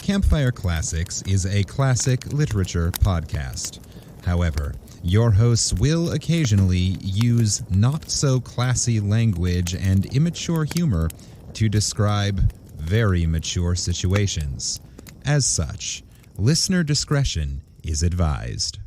Campfire Classics is a classic literature podcast. However, your hosts will occasionally use not-so-classy language and immature humor to describe very mature situations. As such, listener discretion is advised.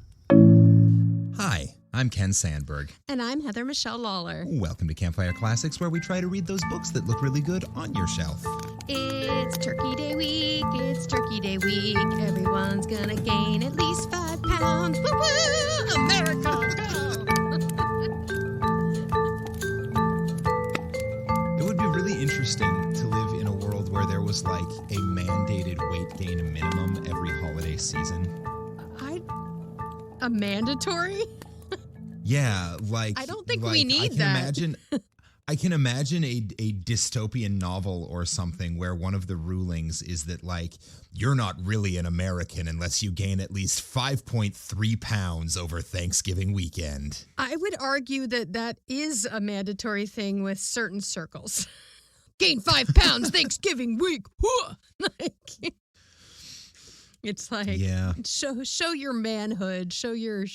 Hi, I'm Ken Sandberg. And I'm Heather Michelle Lawler. Welcome to Campfire Classics, where we try to read those books that look really good on your shelf. It's Turkey Day week. It's Turkey Day week. Everyone's gonna gain at least 5 pounds. Woo woo! America, go! It would be really interesting to live in a world where there was like a mandated weight gain minimum every holiday season. A mandatory? Yeah, like I don't think we need that. I can imagine a dystopian novel or something where one of the rulings is that, like, you're not really an American unless you gain at least 5.3 pounds over Thanksgiving weekend. I would argue that that is a mandatory thing with certain circles. Gain 5 pounds Thanksgiving week. Like, it's like, yeah. Show your manhood. Show your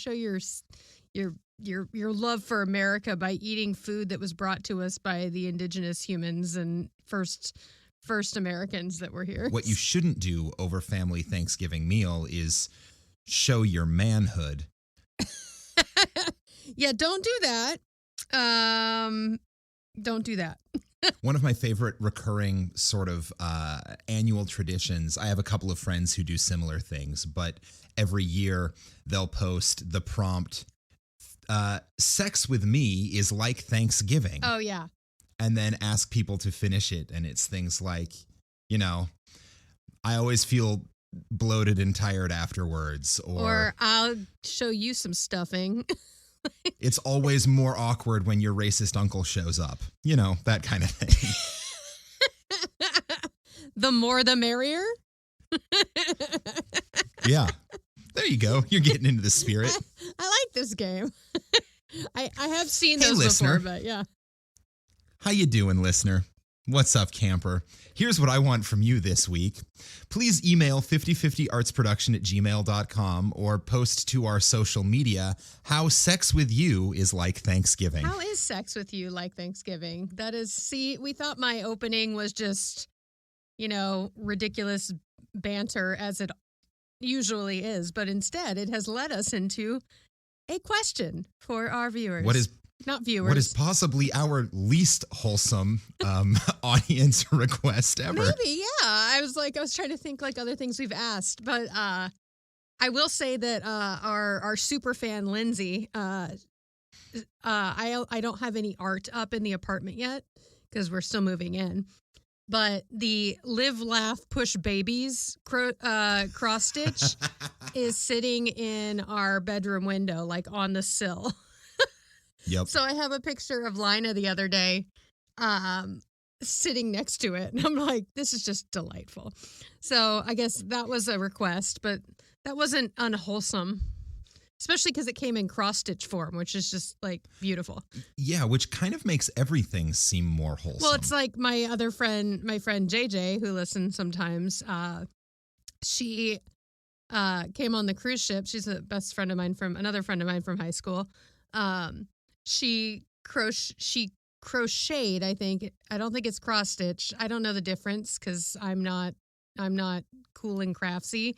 love for America by eating food that was brought to us by the indigenous humans and first Americans that were here. What you shouldn't do over family Thanksgiving meal is show your manhood. Yeah, don't do that. Don't do that. One of my favorite recurring sort of annual traditions, I have a couple of friends who do similar things, but every year they'll post the prompt, sex with me is like Thanksgiving. Oh, yeah. And then ask people to finish it. And it's things like, you know, I always feel bloated and tired afterwards. Or I'll show you some stuffing. It's always more awkward when your racist uncle shows up. You know, that kind of thing. The more the merrier? Yeah. There you go. You're getting into the spirit. I like this game. I have seen Hey, those listener. before, but yeah. How you doing, listener? What's up, camper? Here's what I want from you this week. Please email 5050artsproduction@gmail.com or post to our social media how sex with you is like Thanksgiving. How is sex with you like Thanksgiving? That is, see, we thought my opening was just, you know, ridiculous banter as it usually is, but instead it has led us into a question for our viewers. Not viewers. What is possibly our least wholesome audience request ever? Maybe, yeah. I was trying to think like other things we've asked, but I will say that our super fan Lindsay, I don't have any art up in the apartment yet because we're still moving in. But the Live, Laugh, Push Babies cross stitch is sitting in our bedroom window, like on the sill. Yep. So I have a picture of Lina the other day sitting next to it. And I'm like, this is just delightful. So I guess that was a request, but that wasn't unwholesome. Especially because it came in cross-stitch form, which is just, like, beautiful. Yeah, which kind of makes everything seem more wholesome. Well, it's like my friend JJ, who listens sometimes, she came on the cruise ship. She's a best friend of mine from high school. She crocheted, I think. I don't think it's cross-stitch. I don't know the difference because I'm not cool and craftsy.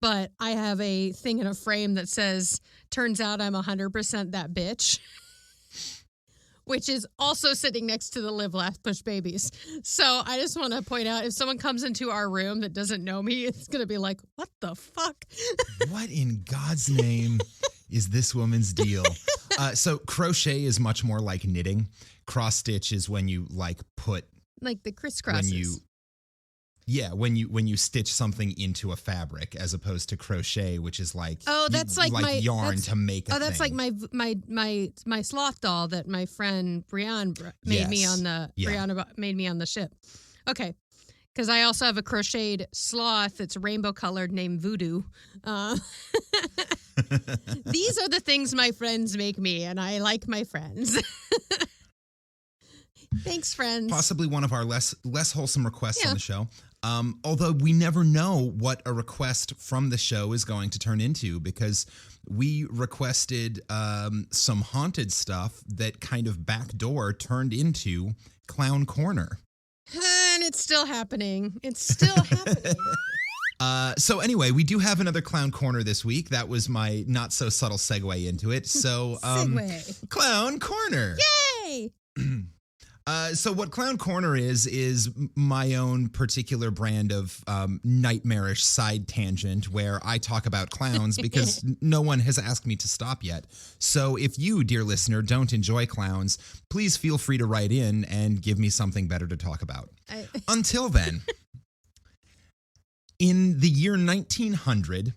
But I have a thing in a frame that says, turns out I'm 100% that bitch, which is also sitting next to the Live, Laugh, Push Babies. So I just want to point out, if someone comes into our room that doesn't know me, it's going to be like, what the fuck? What in God's name is this woman's deal? So crochet is much more like knitting. Cross stitch is when you like put like the crisscrosses. When you stitch something into a fabric, as opposed to crochet, which is like yarn to make a thing. That's like my sloth doll that my friend Brianne made me on the Brianna made me on the ship. Okay, because I also have a crocheted sloth that's rainbow colored named Voodoo. These are the things my friends make me, and I like my friends. Thanks, friends. Possibly one of our less wholesome requests on the show. Although we never know what a request from the show is going to turn into, because we requested some haunted stuff that kind of backdoor turned into Clown Corner. And it's still happening. It's still happening. So anyway, we do have another Clown Corner this week. That was my not so subtle segue into it. So, Segue. Clown Corner. Yay! So what Clown Corner is my own particular brand of nightmarish side tangent where I talk about clowns because no one has asked me to stop yet. So if you, dear listener, don't enjoy clowns, please feel free to write in and give me something better to talk about. Until then, in the year 1900,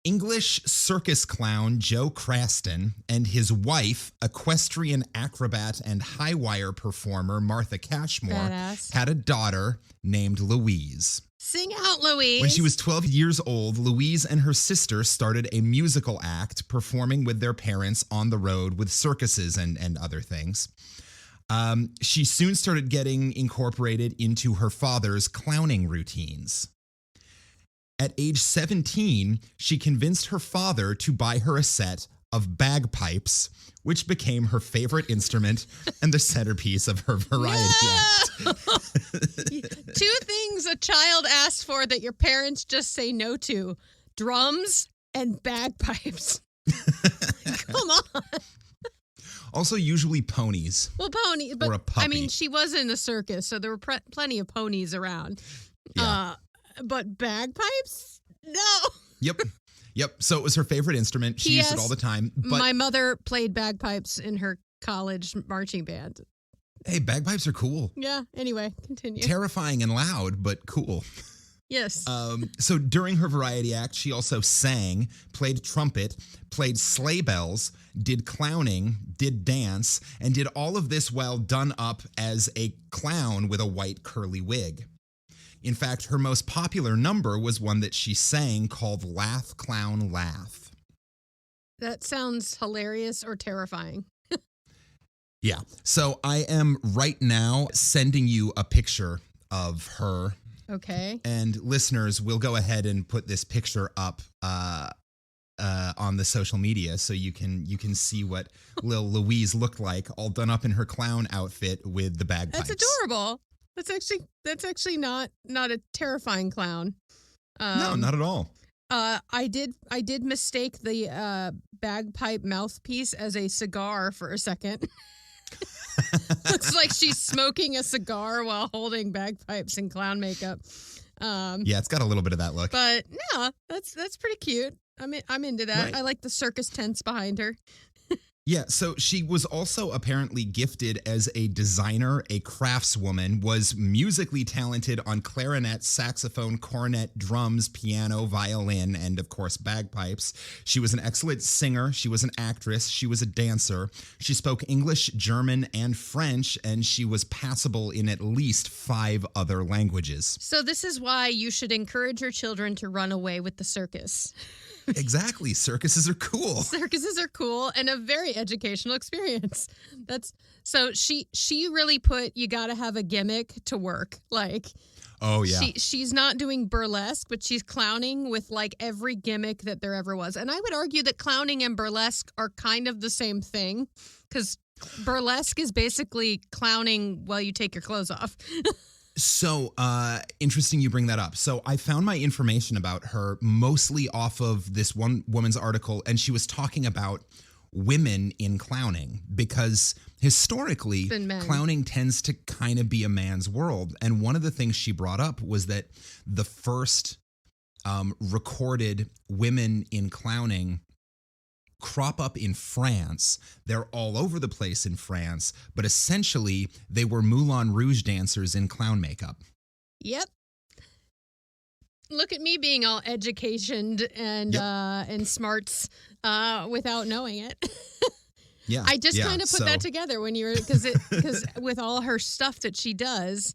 English circus clown Joe Craston and his wife, equestrian acrobat and high wire performer Martha Cashmore, Badass. had a daughter named Louise. Sing out, Louise. When she was 12 years old, Louise and her sister started a musical act performing with their parents on the road with circuses and other things. She soon started getting incorporated into her father's clowning routines. At age 17, she convinced her father to buy her a set of bagpipes, which became her favorite instrument and the centerpiece of her variety act. Two things a child asks for that your parents just say no to: drums and bagpipes. Come on. Also, usually ponies. Well, pony, but or a puppy. I mean, she was in a circus, so there were plenty of ponies around. Yeah. But bagpipes? No. Yep. So it was her favorite instrument. She used it all the time. But my mother played bagpipes in her college marching band. Hey, bagpipes are cool. Yeah. Anyway, continue. Terrifying and loud, but cool. Yes. So during her variety act, she also sang, played trumpet, played sleigh bells, did clowning, did dance, and did all of this while done up as a clown with a white curly wig. In fact, her most popular number was one that she sang called Laugh, Clown, Laugh. That sounds hilarious or terrifying. Yeah. So I am right now sending you a picture of her. Okay. And listeners, we'll go ahead and put this picture up on the social media so you can see what Lil Louise looked like, all done up in her clown outfit with the bagpipes. That's adorable. That's actually not a terrifying clown. No, not at all. I did mistake the bagpipe mouthpiece as a cigar for a second. Looks like she's smoking a cigar while holding bagpipes and clown makeup. Yeah, it's got a little bit of that look. But no, that's pretty cute. I'm into that. Right. I like the circus tents behind her. Yeah, so she was also apparently gifted as a designer, a craftswoman, was musically talented on clarinet, saxophone, cornet, drums, piano, violin, and of course bagpipes. She was an excellent singer. She was an actress. She was a dancer. She spoke English, German, and French, and she was passable in at least 5 other languages. So this is why you should encourage your children to run away with the circus. Exactly. Circuses are cool. Circuses are cool and a very educational experience. So she really put you got to have a gimmick to work. Like, oh yeah. She's not doing burlesque, but she's clowning with like every gimmick that there ever was. And I would argue that clowning and burlesque are kind of the same thing, because burlesque is basically clowning while you take your clothes off. So, interesting you bring that up. So I found my information about her mostly off of this one woman's article, and she was talking about women in clowning, because historically, clowning tends to kind of be a man's world. And one of the things she brought up was that the first recorded women in clowning crop up in France. They're all over the place in France, but essentially they were Moulin Rouge dancers in clown makeup. Yep. Look at me being all educationed and smarts without knowing it. Yeah. I just kind of put that together when you were, because with all her stuff that she does,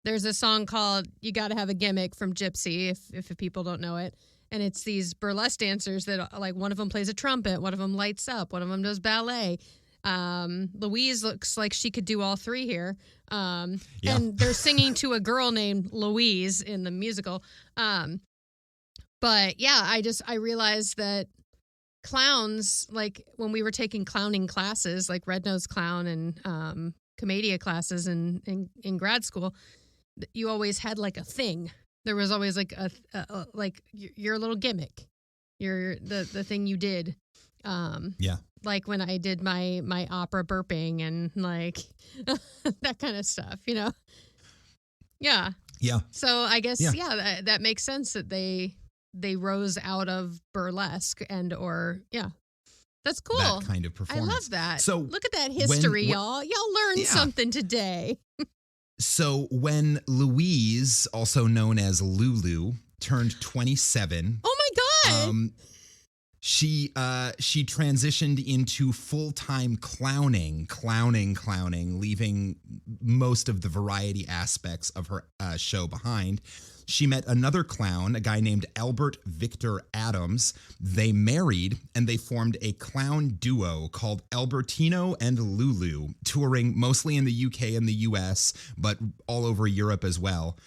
there's a song called "You Gotta Have a Gimmick" from Gypsy, if people don't know it. And it's these burlesque dancers that, like, one of them plays a trumpet, one of them lights up, one of them does ballet. Louise looks like she could do all three here. Yeah. And they're singing to a girl named Louise in the musical. But yeah, I realized that clowns, like when we were taking clowning classes, like Red Nose Clown and Commedia classes in grad school, you always had like a thing. There was always like a like your little gimmick, the thing you did. Yeah. Like when I did my opera burping and like that kind of stuff, you know? Yeah. Yeah. So I guess, that makes sense that they rose out of burlesque that's cool. That kind of performance. I love that. So look at that history, y'all. Y'all learned something today. So when Louise, also known as Lulu, turned 27. Oh my God. She transitioned into full-time clowning, leaving most of the variety aspects of her show behind. She met another clown, a guy named Albert Victor Adams. They married, and they formed a clown duo called Albertino and Lulu, touring mostly in the UK and the US, but all over Europe as well.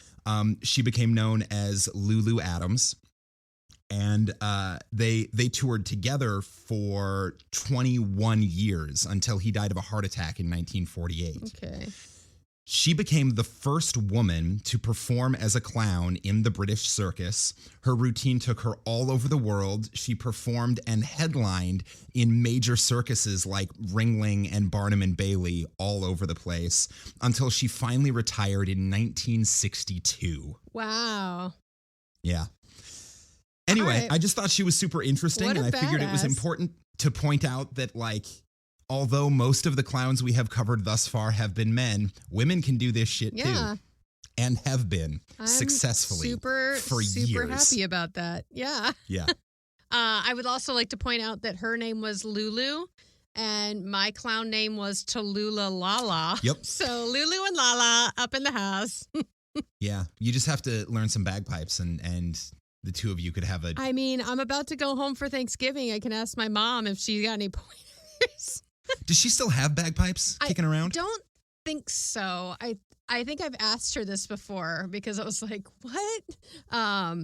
She became known as Lulu Adams. And they toured together for 21 years until he died of a heart attack in 1948. Okay. She became the first woman to perform as a clown in the British circus. Her routine took her all over the world. She performed and headlined in major circuses like Ringling and Barnum and Bailey all over the place until she finally retired in 1962. Wow. Yeah. Anyway, right. I just thought she was super interesting, and I figured it was important to point out that, like, although most of the clowns we have covered thus far have been men, women can do this shit too, and have been successfully for years. Super happy about that. Yeah. Yeah. I would also like to point out that her name was Lulu, and my clown name was Tallulah Lala. Yep. So Lulu and Lala up in the house. Yeah. You just have to learn some bagpipes, and the two of you could have a... I mean, I'm about to go home for Thanksgiving. I can ask my mom if she got any pointers. Does she still have bagpipes kicking around? I don't think so. I think I've asked her this before because I was like, what? I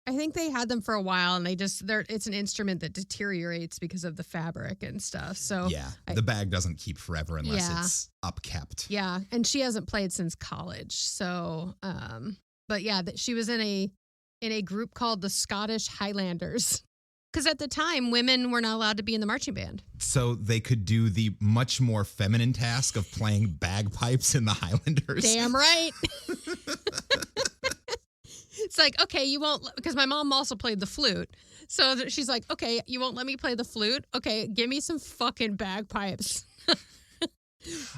think they had them for a while and it's an instrument that deteriorates because of the fabric and stuff. So yeah, the bag doesn't keep forever unless it's upkept. Yeah, and she hasn't played since college. So, but yeah, she was in a group called the Scottish Highlanders. Because at the time, women were not allowed to be in the marching band. So they could do the much more feminine task of playing bagpipes in the Highlanders. Damn right. It's like, okay, you won't, because my mom also played the flute. So she's like, okay, you won't let me play the flute? Okay, give me some fucking bagpipes.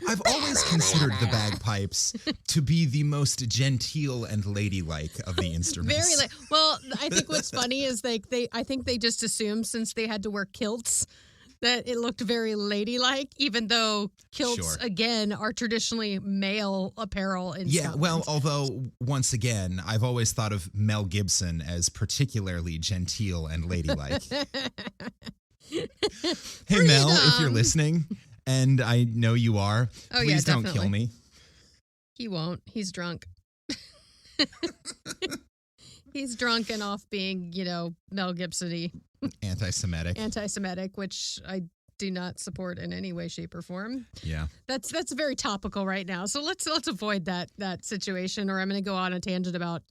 I've always considered the bagpipes to be the most genteel and ladylike of the instruments. Very well, I think what's funny is I think they just assumed since they had to wear kilts that it looked very ladylike, even though kilts, again, are traditionally male apparel in Scotland. Well, although, once again, I've always thought of Mel Gibson as particularly genteel and ladylike. Hey, Mel, if you're listening... And I know you are. Please don't kill me. He won't. He's drunk. He's drunk and off being, Mel Gibson-y. Anti-Semitic, which I do not support in any way, shape, or form. Yeah. That's very topical right now. So let's avoid that situation, or I'm going to go on a tangent about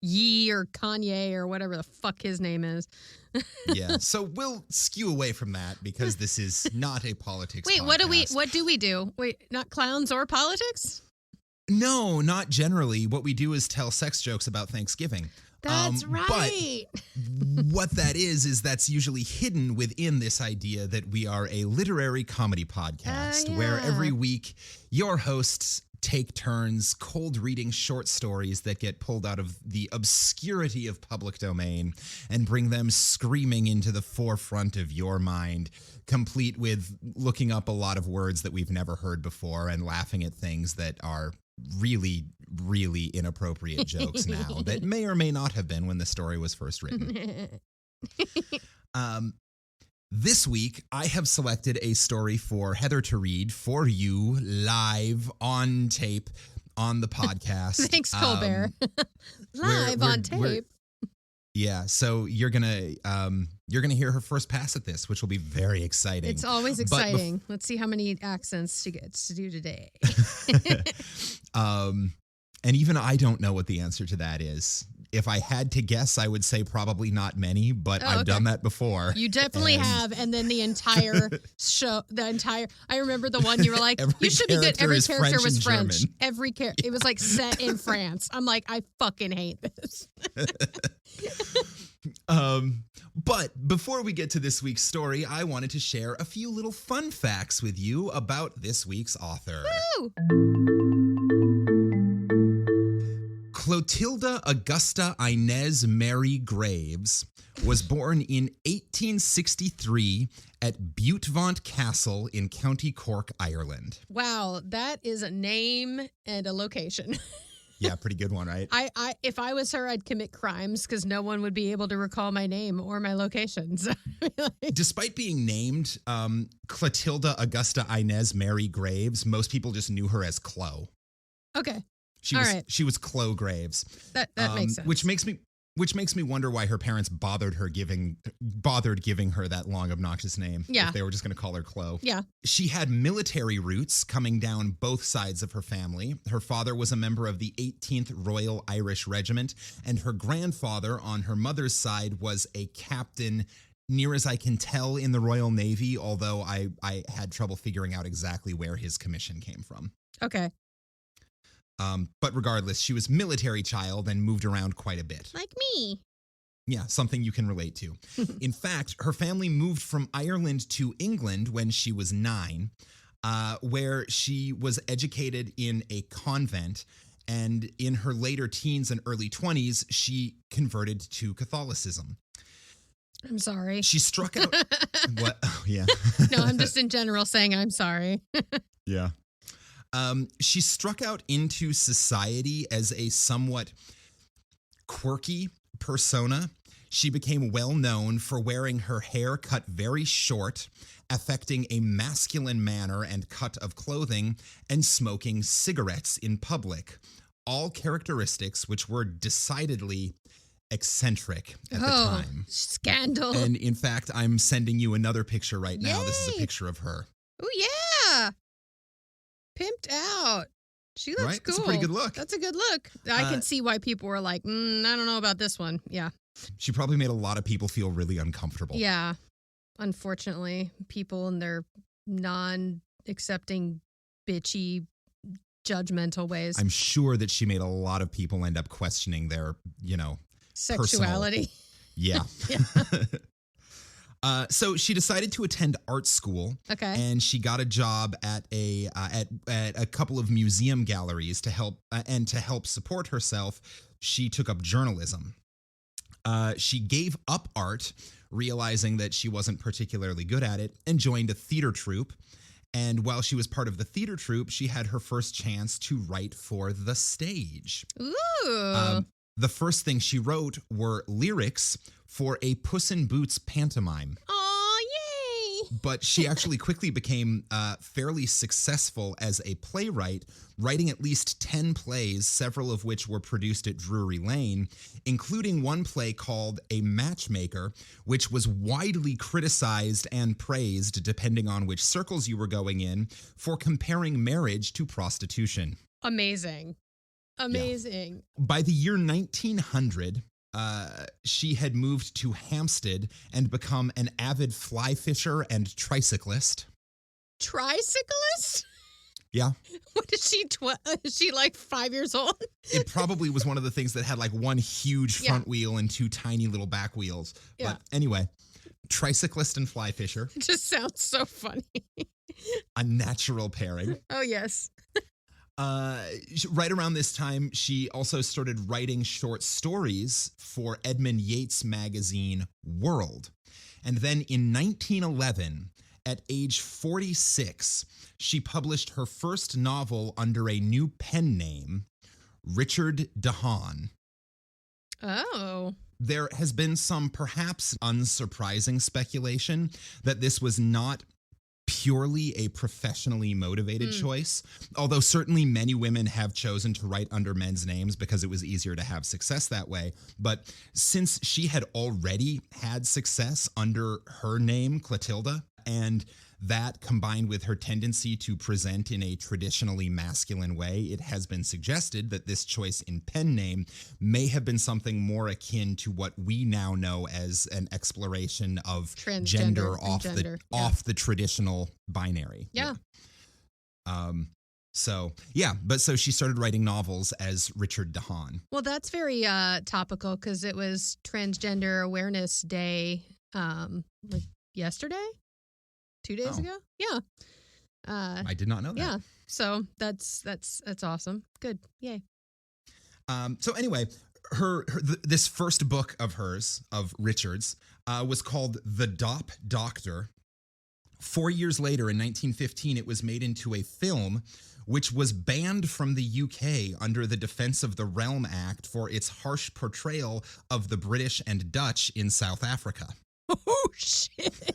Yee or Kanye or whatever the fuck his name is. Yeah, so we'll skew away from that because this is not a politics podcast. What do we do? Wait, not clowns or politics? No, not generally. What we do is tell sex jokes about Thanksgiving. That's right. But what that is that's usually hidden within this idea that we are a literary comedy podcast where every week your hosts take turns cold reading short stories that get pulled out of the obscurity of public domain and bring them screaming into the forefront of your mind, complete with looking up a lot of words that we've never heard before and laughing at things that are really, really inappropriate jokes now that may or may not have been when the story was first written. This week, I have selected a story for Heather to read for you live on tape on the podcast. Thanks, Colbert. Live on tape. Yeah, so you're gonna hear her first pass at this, which will be very exciting. It's always exciting. Let's see how many accents she gets to do today. And even I don't know what the answer to that is. If I had to guess, I would say probably not many, but I've done that before. You definitely have. And then the entire show, I remember the one you were like, you should be good. Every character was French. Every character, it was like set in France. I'm like, I fucking hate this. But before we get to this week's story, I wanted to share a few little fun facts with you about this week's author. Woo! Clotilde Augusta Inez Mary Graves was born in 1863 at Butevant Castle in County Cork, Ireland. Wow, that is a name and a location. Yeah, pretty good one, right? If I was her, I'd commit crimes because no one would be able to recall my name or my locations. Despite being named Clotilde Augusta Inez Mary Graves, most people just knew her as Chloe. Okay. She was Chloe Graves. That makes sense. Which makes me wonder why her parents bothered giving her that long obnoxious name. Yeah. If they were just going to call her Chloe. Yeah. She had military roots coming down both sides of her family. Her father was a member of the 18th Royal Irish Regiment, and her grandfather on her mother's side was a captain, near as I can tell, in the Royal Navy, although I had trouble figuring out exactly where his commission came from. Okay. But regardless, she was military child and moved around quite a bit. Like me. Yeah, something you can relate to. In fact, her family moved from Ireland to England when she was 9, where she was educated in a convent. And in her later teens and early 20s, she converted to Catholicism. I'm sorry. She struck out. What? Oh, yeah. No, I'm just in general saying I'm sorry. Yeah. She struck out into society as a somewhat quirky persona. She became well known for wearing her hair cut very short, affecting a masculine manner and cut of clothing, and smoking cigarettes in public. All characteristics which were decidedly eccentric at the time. Scandal. And in fact, I'm sending you another picture right now. Yay. This is a picture of her. Oh, yeah. Pimped out. She looks right? cool. That's a pretty good look. That's a good look. I can see why people were like, I don't know about this one. Yeah. She probably made a lot of people feel really uncomfortable. Yeah. Unfortunately, people in their non-accepting, bitchy, judgmental ways. I'm sure that she made a lot of people end up questioning their, sexuality. Yeah. So she decided to attend art school. Okay. And she got a job at a couple of museum galleries to help support herself. She took up journalism. She gave up art, realizing that she wasn't particularly good at it, and joined a theater troupe. And while she was part of the theater troupe, she had her first chance to write for the stage. Ooh. The first thing she wrote were lyrics for a Puss in Boots pantomime. Aw, yay! But she actually quickly became fairly successful as a playwright, writing at least 10 plays, several of which were produced at Drury Lane, including one play called A Matchmaker, which was widely criticized and praised, depending on which circles you were going in, for comparing marriage to prostitution. Amazing. Amazing. Yeah. By the year 1900, she had moved to Hampstead and become an avid fly fisher and tricyclist. Tricyclist? Yeah. What is she? Is she like 5 years old? It probably was one of the things that had like one huge front wheel and 2 tiny little back wheels. Yeah. But anyway, tricyclist and fly fisher. It just sounds so funny. A natural pairing. Oh, yes. Right around this time, she also started writing short stories for Edmund Yates' magazine World. And then in 1911, at age 46, she published her first novel under a new pen name, Richard Dehan. Oh. there has been some perhaps unsurprising speculation that this was not purely a professionally motivated choice, although certainly many women have chosen to write under men's names because it was easier to have success that way. But since she had already had success under her name, Clotilde, and that combined with her tendency to present in a traditionally masculine way, it has been suggested that this choice in pen name may have been something more akin to what we now know as an exploration of gender off the traditional binary. Yeah. So she started writing novels as Richard Dehan. Well, that's very topical because it was Transgender Awareness Day like yesterday? 2 days ago? Yeah. I did not know that. Yeah. So that's awesome. Good. Yay. So anyway, this first book of hers, of Richard's, was called The Doctor. 4 years later, in 1915, it was made into a film, which was banned from the UK under the Defence of the Realm Act for its harsh portrayal of the British and Dutch in South Africa. Oh, shit.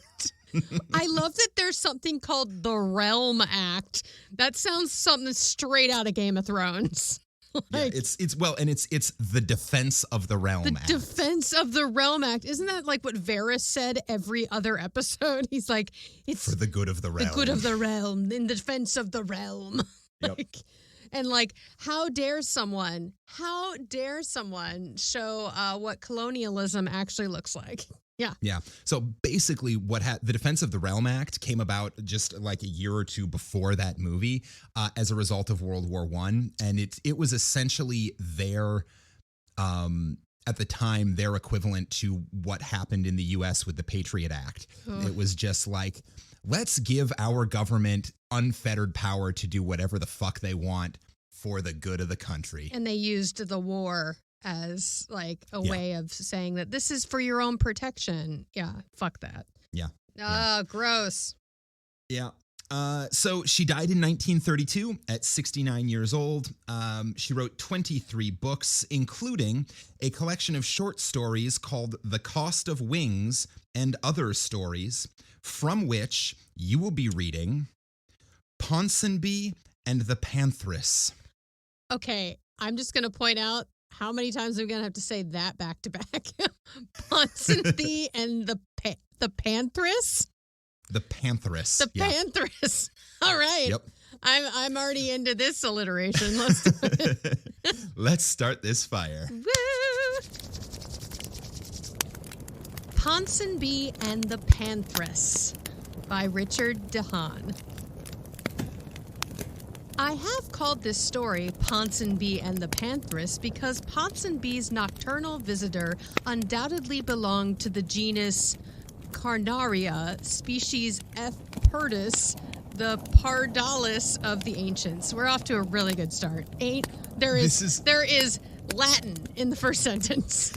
I love that there's something called the Realm Act. That sounds something straight out of Game of Thrones. It's the Defense of the Realm Act. The Defense of the Realm Act. Isn't that like what Varys said every other episode? He's like, it's for the good of the realm. The good of the realm, in the defense of the realm. Yep. How dare someone show what colonialism actually looks like? Yeah. Yeah. So basically the Defense of the Realm Act came about just like a year or two before that movie as a result of World War I. And it was essentially at the time, their equivalent to what happened in the U.S. with the Patriot Act. Oh. It was just like, let's give our government unfettered power to do whatever the fuck they want for the good of the country. And they used the war as like a way of saying that this is for your own protection. Yeah, fuck that. Yeah. Oh, gross. Yeah. So she died in 1932 at 69 years old. She wrote 23 books, including a collection of short stories called The Cost of Wings and Other Stories, from which you will be reading Ponsonby and the Pantheress. Okay, I'm just going to point out how many times are we going to have to say that back to back? Ponsonby and the Pantheress? The Pantheress. The Pantheress. All right. Yep. I'm already into this alliteration. Let's start this fire. Woo! Ponsonby and the Pantheress by Richard Dehan. I have called this story Ponsonby and the Pantheress because Ponsonby's nocturnal visitor undoubtedly belonged to the genus Carnaria, species F. perdis, the pardalis of the ancients. We're off to a really good start. There is Latin in the first sentence.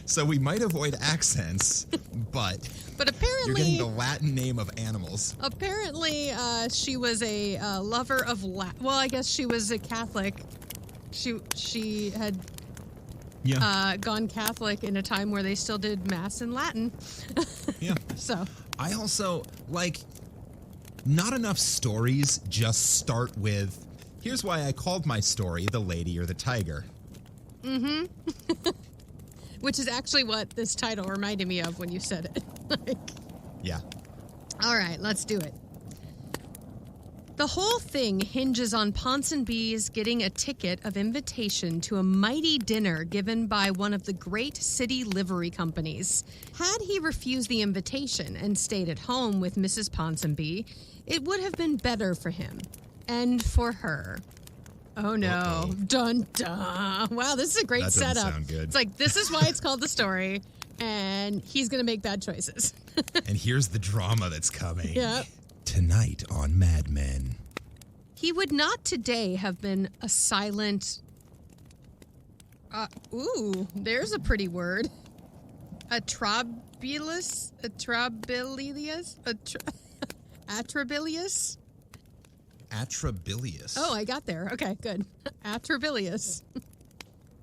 So we might avoid accents, but apparently you're getting the Latin name of animals. Apparently, she was a lover of Latin. Well, I guess she was a Catholic. She had gone Catholic in a time where they still did Mass in Latin. Yeah. So I also not enough stories just start with, here's why I called my story The Lady or the Tiger. Mm-hmm. Which is actually what this title reminded me of when you said it. Yeah. All right, let's do it. The whole thing hinges on Ponsonby's getting a ticket of invitation to a mighty dinner given by one of the great city livery companies. Had he refused the invitation and stayed at home with Mrs. Ponsonby, it would have been better for him and for her. Oh, no. Uh-oh. Dun, dun. Wow, this is a great setup. That doesn't sound good. It's like, this is why it's called the story, and he's going to make bad choices. And here's the drama that's coming. Yep. Tonight on Mad Men. He would not today have been a silent... there's a pretty word. Atrabilius? Atrabilius. Oh, I got there. Okay, good. Atrabilius.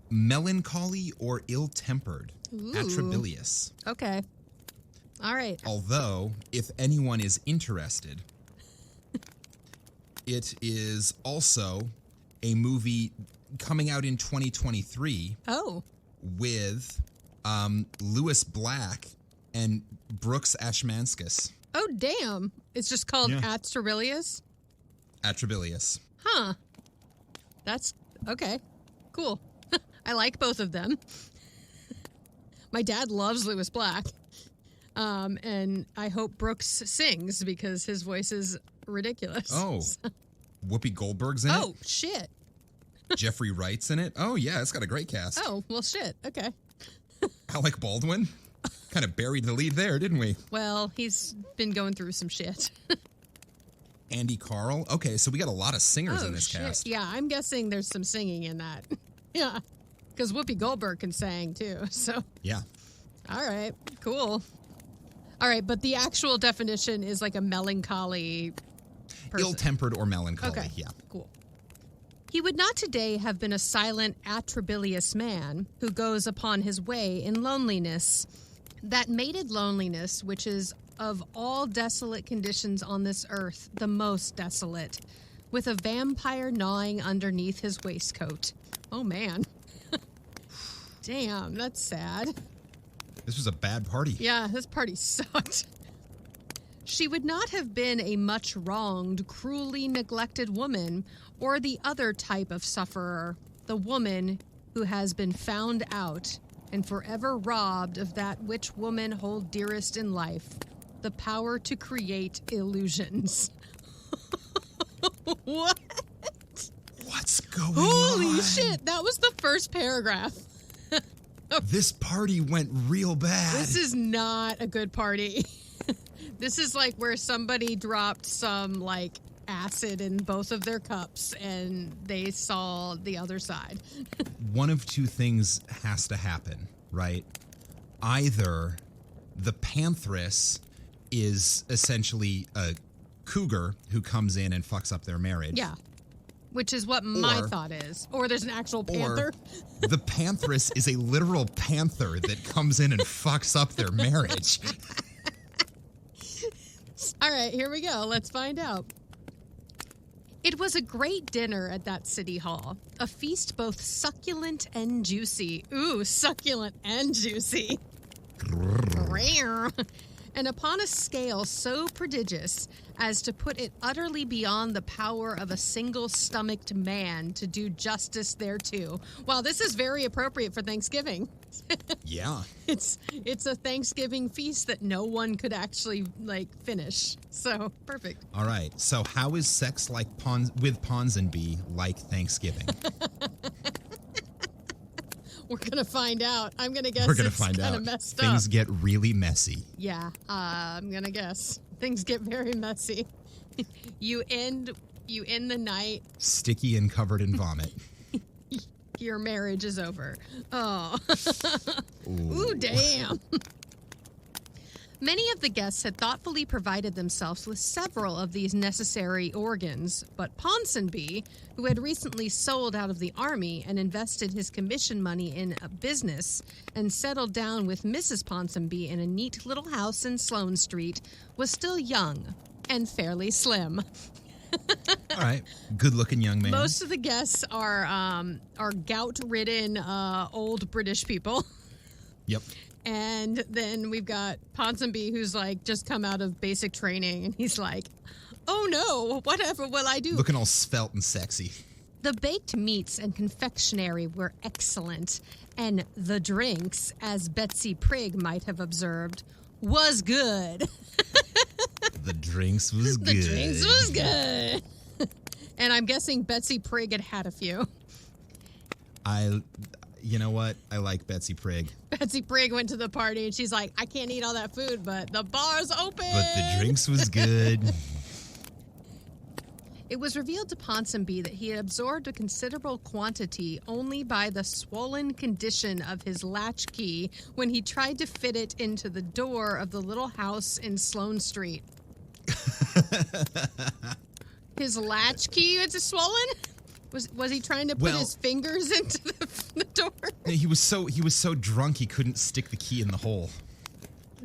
Melancholy or ill-tempered. Ooh. Atrabilious. Okay. All right. Although, if anyone is interested, it is also a movie coming out in 2023 Oh. with Lewis Black and Brooks Ashmanskas. Oh, damn. It's just called Yeah. Atrabilious? Atrabilious. Huh. That's okay. Cool. I like both of them. My dad loves Lewis Black. And I hope Brooks sings because his voice is ridiculous. Oh. Whoopi Goldberg's in it. Oh, shit. Jeffrey Wright's in it. Oh, yeah, it's got a great cast. Oh, well, shit. Okay. Alec Baldwin. Kind of buried the lead there, didn't we? Well, he's been going through some shit. Andy Carl. Okay, so we got a lot of singers Oh, in this shit. cast. Yeah, I'm guessing there's some singing in that. Yeah. Because Whoopi Goldberg can sing, too. So, Yeah. all right. Cool. All right, but the actual definition is like a melancholy person. Ill-tempered or melancholy. Okay. Yeah. Cool. He would not today have been a silent, atrabilious man who goes upon his way in loneliness. That mated loneliness, which is of all desolate conditions on this earth, the most desolate, with a vampire gnawing underneath his waistcoat. Oh, man. Damn, that's sad. This was a bad party. Yeah, this party sucked. She would not have been a much wronged, cruelly neglected woman, or the other type of sufferer, the woman who has been found out and forever robbed of that which women hold dearest in life, the power to create illusions. What? What's going on? Holy shit, that was the first paragraph. This party went real bad. This is not a good party. This is like where somebody dropped some like acid in both of their cups and they saw the other side. One of two things has to happen, right? Either the Pantheress is essentially a cougar who comes in and fucks up their marriage. Yeah. Which is what my thought is. Or there's an actual panther. Or the Pantheress is a literal panther that comes in and fucks up their marriage. All right, here we go. Let's find out. It was a great dinner at that city hall. A feast both succulent and juicy. Ooh, succulent and juicy. And upon a scale so prodigious as to put it utterly beyond the power of a single-stomached man to do justice thereto. Wow, this is very appropriate for Thanksgiving. Yeah. It's a Thanksgiving feast that no one could actually, like, finish. So, perfect. All right. So how is sex like with Ponsonby like Thanksgiving? We're going to find out. I'm going to guess We're going to it's find kind out. of messed Things up. get really messy. Yeah, I'm going to guess. Things get very messy. You end the night. Sticky and covered in vomit. Your marriage is over. Oh. Ooh, damn. Many of the guests had thoughtfully provided themselves with several of these necessary organs, but Ponsonby, who had recently sold out of the army and invested his commission money in a business and settled down with Mrs. Ponsonby in a neat little house in Sloane Street, was still young and fairly slim. All right. Good-looking young man. Most of the guests are gout-ridden old British people. Yep. And then we've got Ponsonby, who's like just come out of basic training, and he's like, "Oh no, whatever will I do?" Looking all svelte and sexy. The baked meats and confectionery were excellent, and the drinks, as Betsy Prigg might have observed, was good. The drinks was good. The drinks was good. And I'm guessing Betsy Prigg had had a few. You know what? I like Betsy Prigg. Betsy Prigg went to the party and she's like, "I can't eat all that food, but the bar's open." But the drinks was good. It was revealed to Ponsonby that he had absorbed a considerable quantity only by the swollen condition of his latchkey when he tried to fit it into the door of the little house in Sloane Street. His latchkey, it's swollen? Was he trying to put his fingers into the door? He was so drunk he couldn't stick the key in the hole.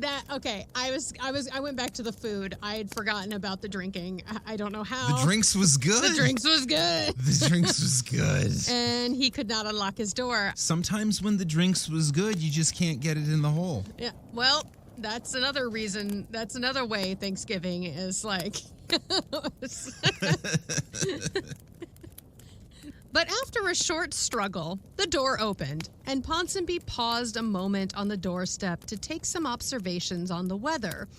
I went back to the food. I had forgotten about the drinking. I don't know how. The drinks was good. The drinks was good. The drinks was good. And he could not unlock his door. Sometimes when the drinks was good, you just can't get it in the hole. Yeah. Well, that's another reason. That's another way Thanksgiving is like. But after a short struggle, the door opened, and Ponsonby paused a moment on the doorstep to take some observations on the weather.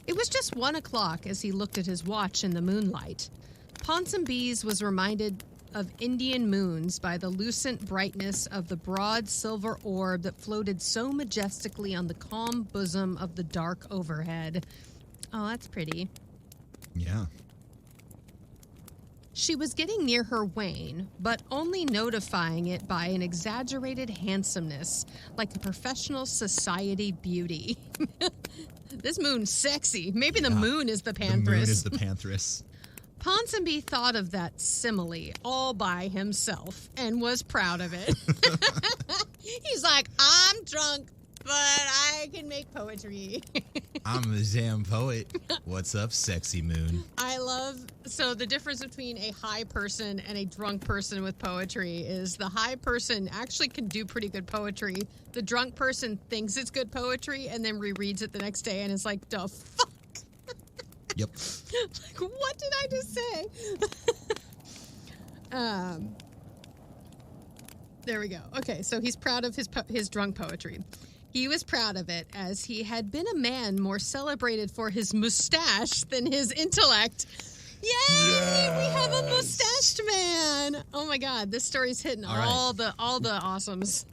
It was just 1 o'clock as he looked at his watch in the moonlight. Ponsonby's was reminded of Indian moons by the lucent brightness of the broad silver orb that floated so majestically on the calm bosom of the dark overhead. Oh, that's pretty. Yeah. She was getting near her wane, but only notifying it by an exaggerated handsomeness, like a professional society beauty. This moon's sexy. Maybe the moon is the Pantheress. The moon is the Pantheress. Ponsonby thought of that simile all by himself and was proud of it. He's like, I'm drunk, but I can make poetry. I'm a damn poet. What's up, sexy moon? So the difference between a high person and a drunk person with poetry is the high person actually can do pretty good poetry. The drunk person thinks it's good poetry and then rereads it the next day and is like, the fuck? Yep. Like, what did I just say? There we go. Okay, so he's proud of his drunk poetry. He was proud of it, as he had been a man more celebrated for his mustache than his intellect. Yay! Yes! We have a mustached man. Oh my God, this story's hitting all the awesomes.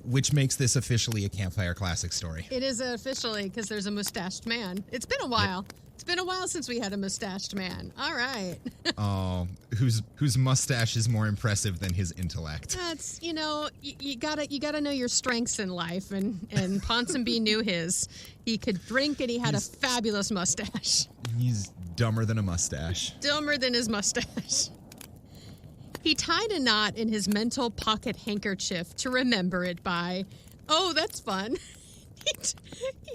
Which makes this officially a Campfire Classics story. It is officially, because there's a mustached man. It's been a while. Yep. It's been a while since we had a mustached man. All right. Oh, whose mustache is more impressive than his intellect? That's, you gotta know your strengths in life, and Ponsonby knew his. He could drink, and he had a fabulous mustache. He's dumber than a mustache. Dumber than his mustache. He tied a knot in his mental pocket handkerchief to remember it by. Oh, that's fun.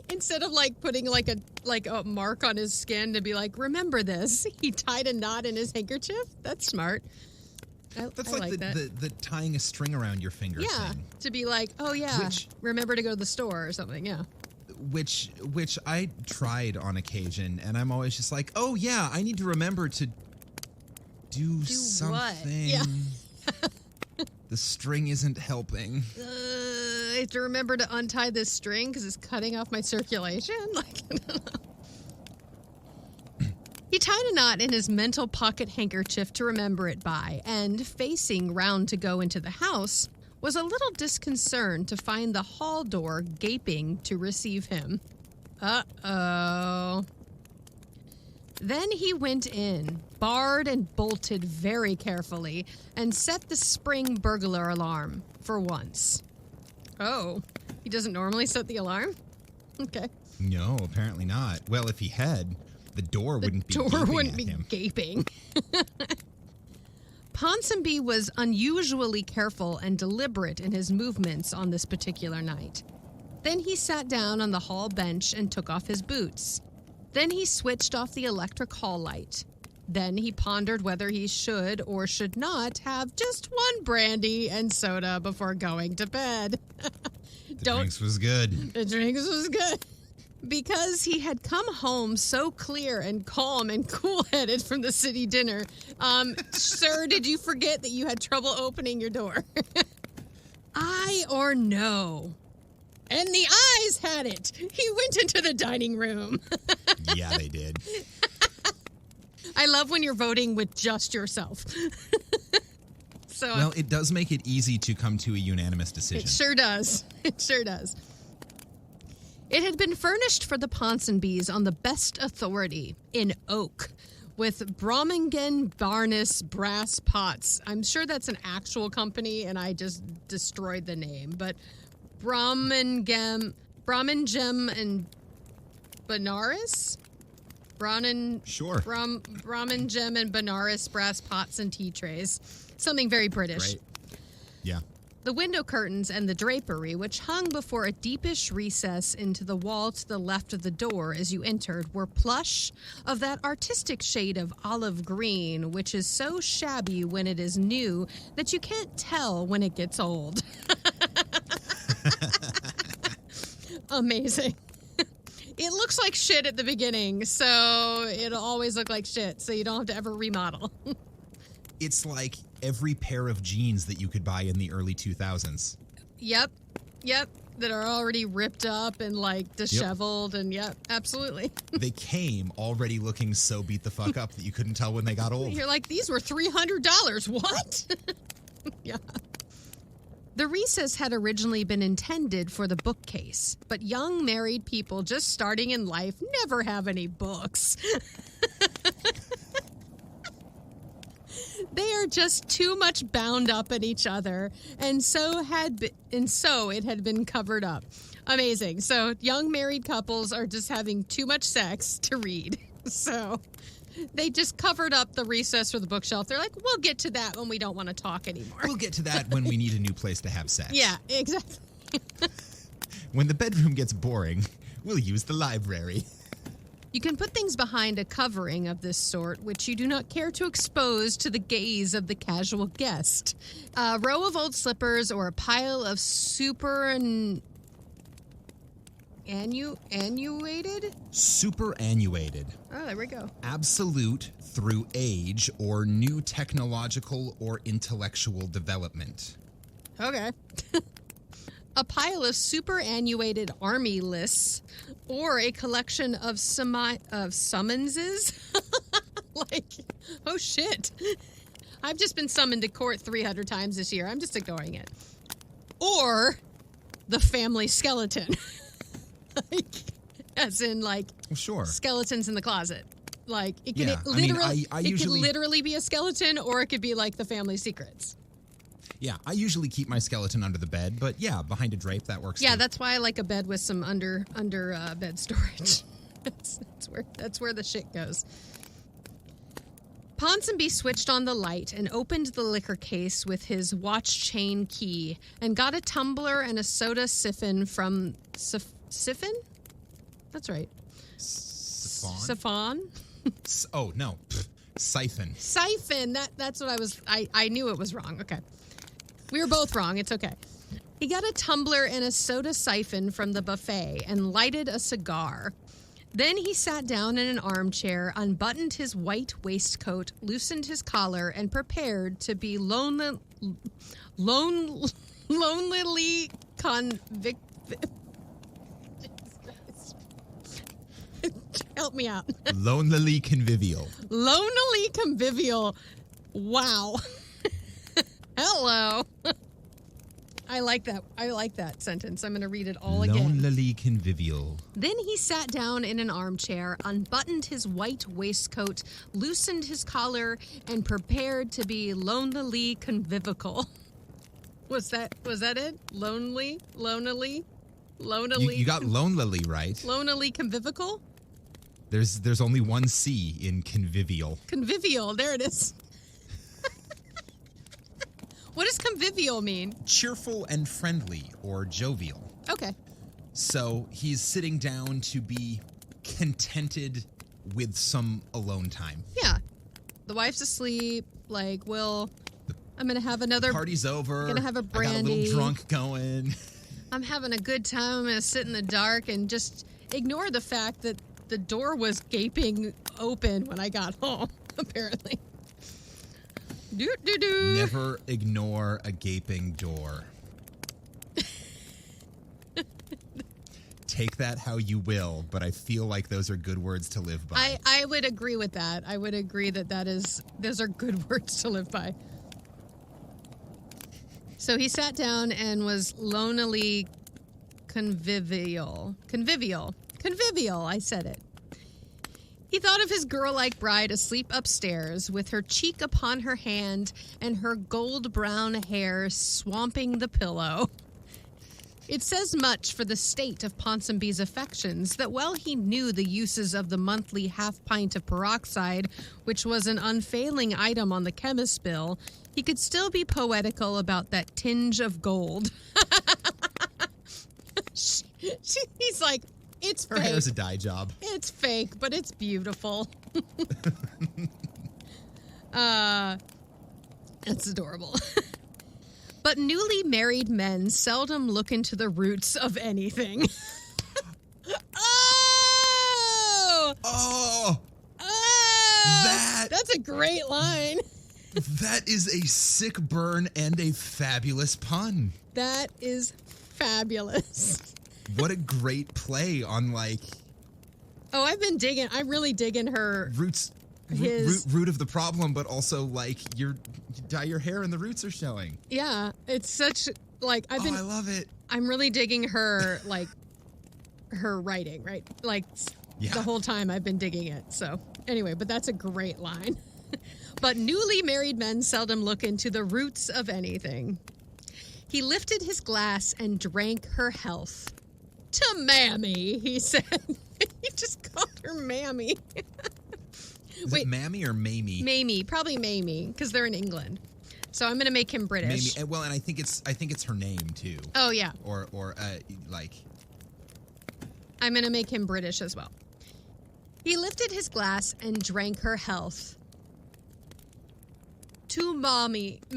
Instead of putting a mark on his skin to be like, remember this, he tied a knot in his handkerchief. That's smart. That's I like the tying a string around your finger thing. To be like, oh yeah, remember to go to the store or something. Yeah. Which I tried on occasion, and I'm always just like, oh yeah, I need to remember to do something. What? Yeah. The string isn't helping. I have to remember to untie this string because it's cutting off my circulation. He tied a knot in his mental pocket handkerchief to remember it by, and facing round to go into the house, was a little disconcerted to find the hall door gaping to receive him. Uh-oh. Then he went in, barred and bolted very carefully, and set the spring burglar alarm for once. Oh, he doesn't normally set the alarm? Okay. No, apparently not. Well, if he had, the door wouldn't be gaping. Ponsonby was unusually careful and deliberate in his movements on this particular night. Then he sat down on the hall bench and took off his boots. Then he switched off the electric hall light. Then he pondered whether he should or should not have just one brandy and soda before going to bed. The drinks was good. The drinks was good. Because he had come home so clear and calm and cool-headed from the city dinner. Sir, did you forget that you had trouble opening your door? Aye or no? And the eyes had it. He went into the dining room. Yeah, they did. I love when you're voting with just yourself. Well, it does make it easy to come to a unanimous decision. It sure does. It sure does. It had been furnished for the Ponsonbys on the best authority, in oak, with Bromingen Barnes brass pots. I'm sure that's an actual company, and I just destroyed the name, but Bromingen and Benares? Sure. Bromingen and Benares brass pots and tea trays. Something very British. Right. Yeah. The window curtains and the drapery, which hung before a deepish recess into the wall to the left of the door as you entered, were plush of that artistic shade of olive green, which is so shabby when it is new that you can't tell when it gets old. Amazing. It looks like shit at the beginning, so it'll always look like shit, so you don't have to ever remodel. It's like every pair of jeans that you could buy in the early 2000s. Yep. That are already ripped up and like disheveled and absolutely. They came already looking so beat the fuck up that you couldn't tell when they got old. You're like, these were $300. What? Yeah. The recess had originally been intended for the bookcase, but young married people just starting in life never have any books. They are just too much bound up in each other, and so it had been covered up. Amazing. So young married couples are just having too much sex to read. So they just covered up the recess for the bookshelf. They're like, we'll get to that when we don't want to talk anymore. We'll get to that when we need a new place to have sex. Yeah, exactly. When the bedroom gets boring, we'll use the library. You can put things behind a covering of this sort, which you do not care to expose to the gaze of the casual guest. A row of old slippers or a pile of superannuated? Superannuated. Oh, there we go. Absolute through age or new technological or intellectual development. Okay. A pile of superannuated army lists or a collection of summonses. Like, oh shit. I've just been summoned to court 300 times this year. I'm just ignoring it. Or the family skeleton. Like, as in, like, sure. Skeletons in the closet. Like, it can literally be a skeleton, or it could be like the family secrets. Yeah, I usually keep my skeleton under the bed, but yeah, behind a drape, that works Yeah, too. that's why I like a bed with some under bed storage. that's where the shit goes. Ponsonby switched on the light and opened the liquor case with his watch chain key and got a tumbler and a soda siphon from Siphon? That's right. Siphon? Oh, no. Siphon. Siphon. That's what I knew it was wrong. Okay. We were both wrong. It's okay. He got a tumbler and a soda siphon from the buffet and lighted a cigar. Then he sat down in an armchair, unbuttoned his white waistcoat, loosened his collar, and prepared to be lonelily convicted. Help me out. Lonely convivial. Lonely convivial. Wow. Hello. I like that sentence. I'm going to read it all again. Lonely convivial. Then he sat down in an armchair, unbuttoned his white waistcoat, loosened his collar, and prepared to be lonely convivial. Was that it? Lonely? You got lonely right. Lonely convivial? There's only one C in convivial. Convivial. There it is. What does convivial mean? Cheerful and friendly, or jovial. Okay. So he's sitting down to be contented with some alone time. Yeah. The wife's asleep. Like, I'm going to have another... Party's over. I'm going to have a brandy. I got a little drunk going. I'm having a good time. I'm going to sit in the dark and just ignore the fact that the door was gaping open when I got home, apparently. Never ignore a gaping door. Take that how you will, but I feel like those are good words to live by. I would agree with that. I would agree that those are good words to live by. So he sat down and was lonely convivial. Convivial, I said it. He thought of his girl-like bride asleep upstairs with her cheek upon her hand and her gold-brown hair swamping the pillow. It says much for the state of Ponsonby's affections that while he knew the uses of the monthly half pint of peroxide, which was an unfailing item on the chemist's bill, he could still be poetical about that tinge of gold. He's like, it's fake. Her hair's a dye job. It's fake, but it's beautiful. That's adorable. But newly married men seldom look into the roots of anything. Oh! That's a great line. That is a sick burn and a fabulous pun. That is fabulous. What a great play on, like... Oh, I'm really digging her... Root of the problem, but also, like, you dye your hair and the roots are showing. Yeah, it's such, like, I love it. I'm really digging her, like, her writing, right? Like, the whole time I've been digging it. So, anyway, but that's a great line. But newly married men seldom look into the roots of anything. He lifted his glass and drank her health. To Mammy, he said. He just called her Mammy. Is it Mammy or Mamie? Mamie, probably Mamie, because they're in England. So I'm going to make him British. Mamie. Well, and I think it's her name too. Oh yeah. Or like. I'm going to make him British as well. He lifted his glass and drank her health. To Mommy. To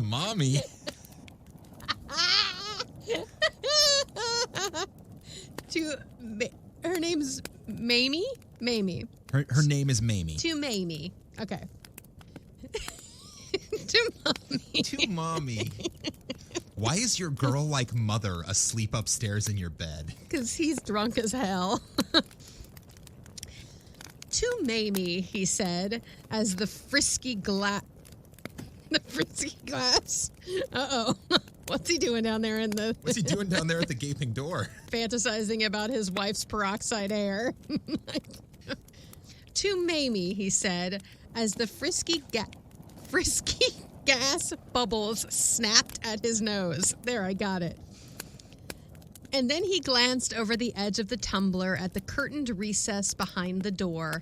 Mommy. Her name's Mamie? Mamie. Her name is Mamie. To Mamie. Okay. To Mommy. To Mommy. Why is your girl like mother asleep upstairs in your bed? Because he's drunk as hell. To Mamie, he said, as the frisky glass... Uh-oh. What's he doing down there in the... What's he doing down there at the gaping door? Fantasizing about his wife's peroxide hair. To Mamie, he said, as the frisky gas bubbles snapped at his nose. There, I got it. And then he glanced over the edge of the tumbler at the curtained recess behind the door,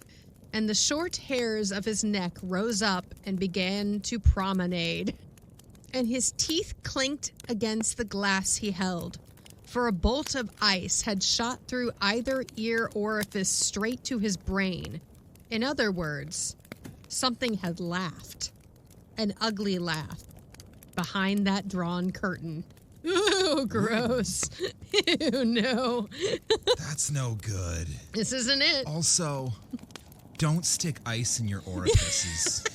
and the short hairs of his neck rose up and began to promenade. And his teeth clinked against the glass he held, for a bolt of ice had shot through either ear orifice straight to his brain. In other words, something had laughed. An ugly laugh behind that drawn curtain. Ooh, gross. Ew, no. That's no good. This isn't it. Also, don't stick ice in your orifices.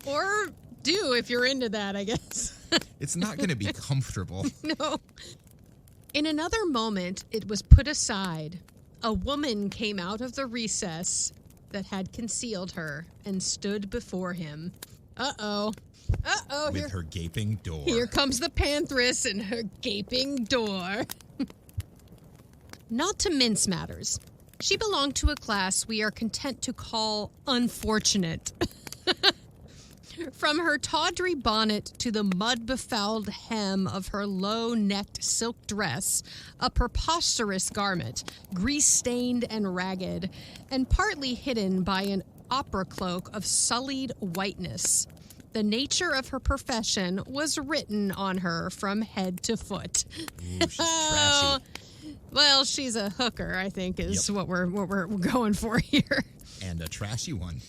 Or do if you're into that, I guess. It's not going to be comfortable. No. In another moment, it was put aside. A woman came out of the recess that had concealed her and stood before him. Uh-oh. Uh-oh. With her gaping door. Here comes the Pantheress and her gaping door. Not to mince matters. She belonged to a class we are content to call unfortunate. From her tawdry bonnet to the mud-befouled hem of her low-necked silk dress, a preposterous garment, grease-stained and ragged, and partly hidden by an opera cloak of sullied whiteness. The nature of her profession was written on her from head to foot. Ooh, she's trashy. Well, she's a hooker, I think, is what we're going for here. And a trashy one.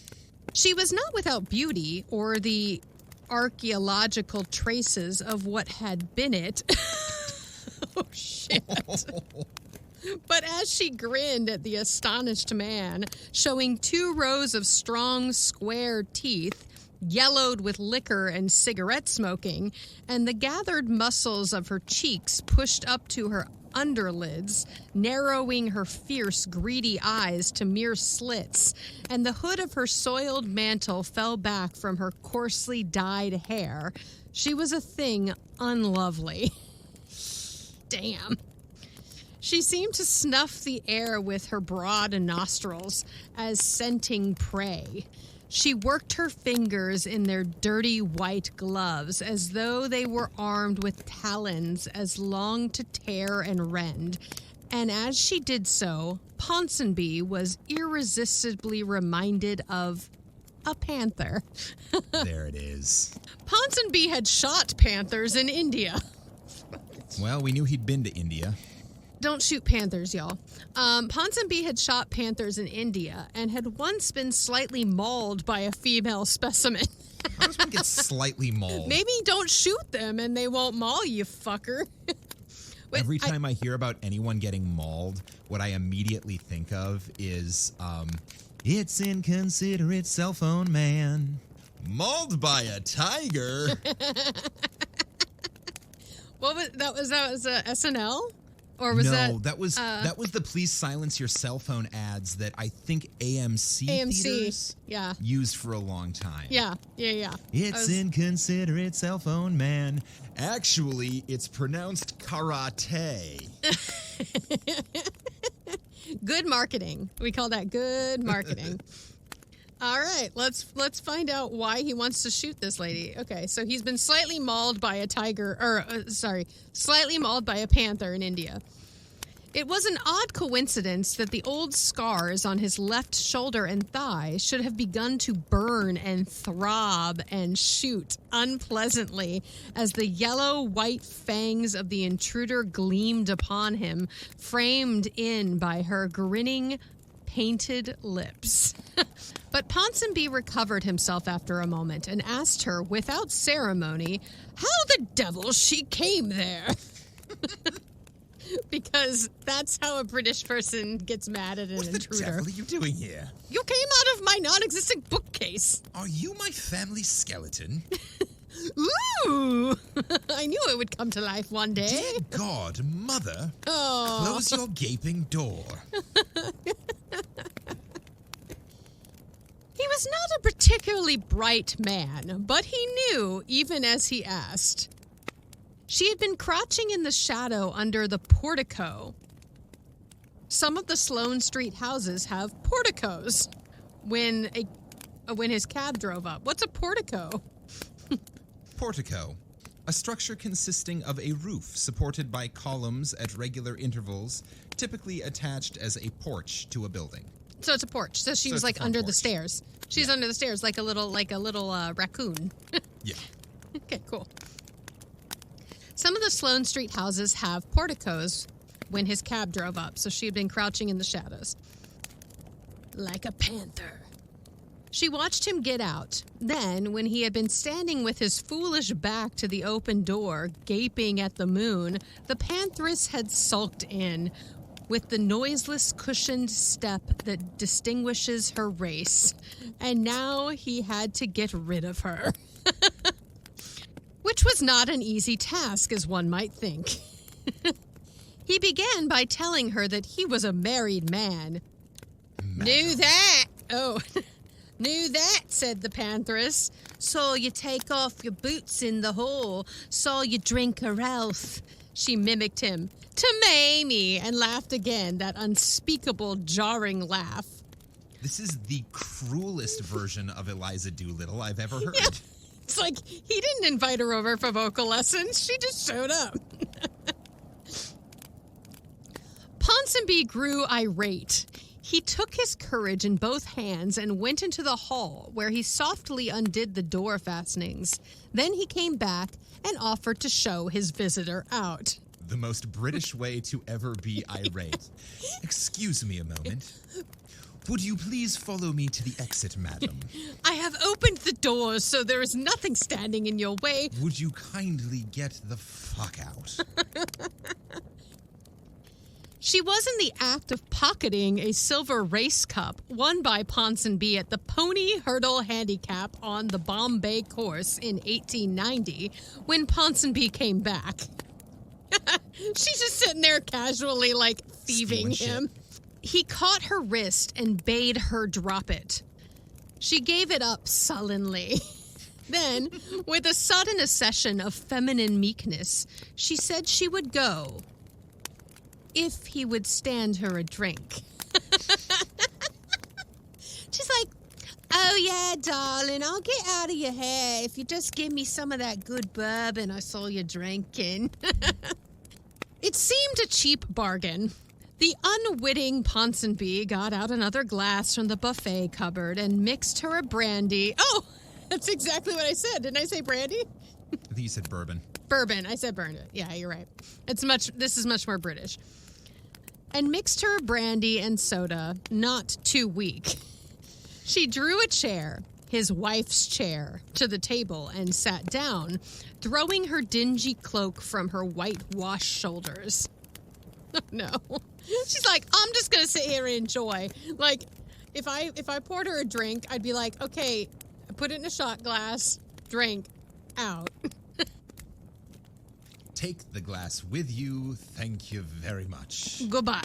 She was not without beauty or the archaeological traces of what had been it. Oh, shit. But as she grinned at the astonished man, showing 2 rows of strong, square teeth, yellowed with liquor and cigarette smoking, and the gathered muscles of her cheeks pushed up to her underlids, narrowing her fierce, greedy eyes to mere slits, and the hood of her soiled mantle fell back from her coarsely dyed hair, she was a thing unlovely. Damn. She seemed to snuff the air with her broad nostrils as scenting prey. She worked her fingers in their dirty white gloves as though they were armed with talons as long to tear and rend. And as she did so, Ponsonby was irresistibly reminded of a panther. There it is. Ponsonby had shot panthers in India. Well, we knew he'd been to India. Don't shoot panthers, y'all. Ponsonby had shot panthers in India and had once been slightly mauled by a female specimen. How does one get slightly mauled? Maybe don't shoot them and they won't maul you, fucker. Every time I hear about anyone getting mauled, what I immediately think of is, it's inconsiderate cell phone man. Mauled by a tiger. What was that? Was SNL? Or was that was the Please Silence Your Cell Phone ads that I think AMC theaters used for a long time. Yeah. It's inconsiderate cell phone man. Actually, it's pronounced karate. Good marketing. We call that good marketing. All right, let's find out why he wants to shoot this lady. Okay, so he's been slightly mauled by a slightly mauled by a panther in India. It was an odd coincidence that the old scars on his left shoulder and thigh should have begun to burn and throb and shoot unpleasantly as the yellow-white fangs of the intruder gleamed upon him, framed in by her grinning, painted lips. But Ponsonby recovered himself after a moment and asked her without ceremony how the devil she came there. Because that's how a British person gets mad at an intruder. What the devil are you doing here? You came out of my non-existent bookcase. Are you my family skeleton? Ooh! I knew it would come to life one day. Dear God, Mother, close your gaping door. He was not a particularly bright man, but he knew even as he asked. She had been crouching in the shadow under the portico. Some of the Sloane Street houses have porticos. When his cab drove up. What's a portico? Portico. A structure consisting of a roof supported by columns at regular intervals, typically attached as a porch to a building. So it's a porch. So she was like under the stairs. She's under the stairs like a little raccoon. Yeah. Okay, cool. Some of the Sloane Street houses have porticos when his cab drove up, so she had been crouching in the shadows. Like a panther. She watched him get out. Then, when he had been standing with his foolish back to the open door, gaping at the moon, the Pantheress had sulked in, with the noiseless, cushioned step that distinguishes her race. And now he had to get rid of her. Which was not an easy task, as one might think. He began by telling her that he was a married man. Knew that. Oh, knew that, said the Pantheress. Saw you take off your boots in the hall. Saw you drink her health. She mimicked him. To Mamie, and laughed again, that unspeakable, jarring laugh. This is the cruelest version of Eliza Doolittle I've ever heard. Yeah. It's like, he didn't invite her over for vocal lessons. She just showed up. Ponsonby grew irate. He took his courage in both hands and went into the hall, where he softly undid the door fastenings. Then he came back and offered to show his visitor out. The most British way to ever be irate. Excuse me a moment. Would you please follow me to the exit, madam? I have opened the doors, so there is nothing standing in your way. Would you kindly get the fuck out? She was in the act of pocketing a silver race cup won by Ponsonby at the Pony Hurdle Handicap on the Bombay course in 1890 when Ponsonby came back. She's just sitting there casually, like, thieving him. He caught her wrist and bade her drop it. She gave it up sullenly. Then, with a sudden accession of feminine meekness, she said she would go if he would stand her a drink. She's like, Oh, yeah, darling, I'll get out of your hair if you just give me some of that good bourbon I saw you drinking. It seemed a cheap bargain. The unwitting Ponsonby got out another glass from the buffet cupboard and mixed her a brandy. Oh, that's exactly what I said. Didn't I say brandy? I think you said bourbon. Bourbon. I said bourbon. Yeah, you're right. This is much more British. And mixed her brandy and soda, not too weak. She drew a chair, his wife's chair, to the table and sat down, throwing her dingy cloak from her whitewashed shoulders. Oh, no. She's like, I'm just going to sit here and enjoy. Like, if I poured her a drink, I'd be like, okay, put it in a shot glass, drink, out. Take the glass with you. Thank you very much. Goodbye.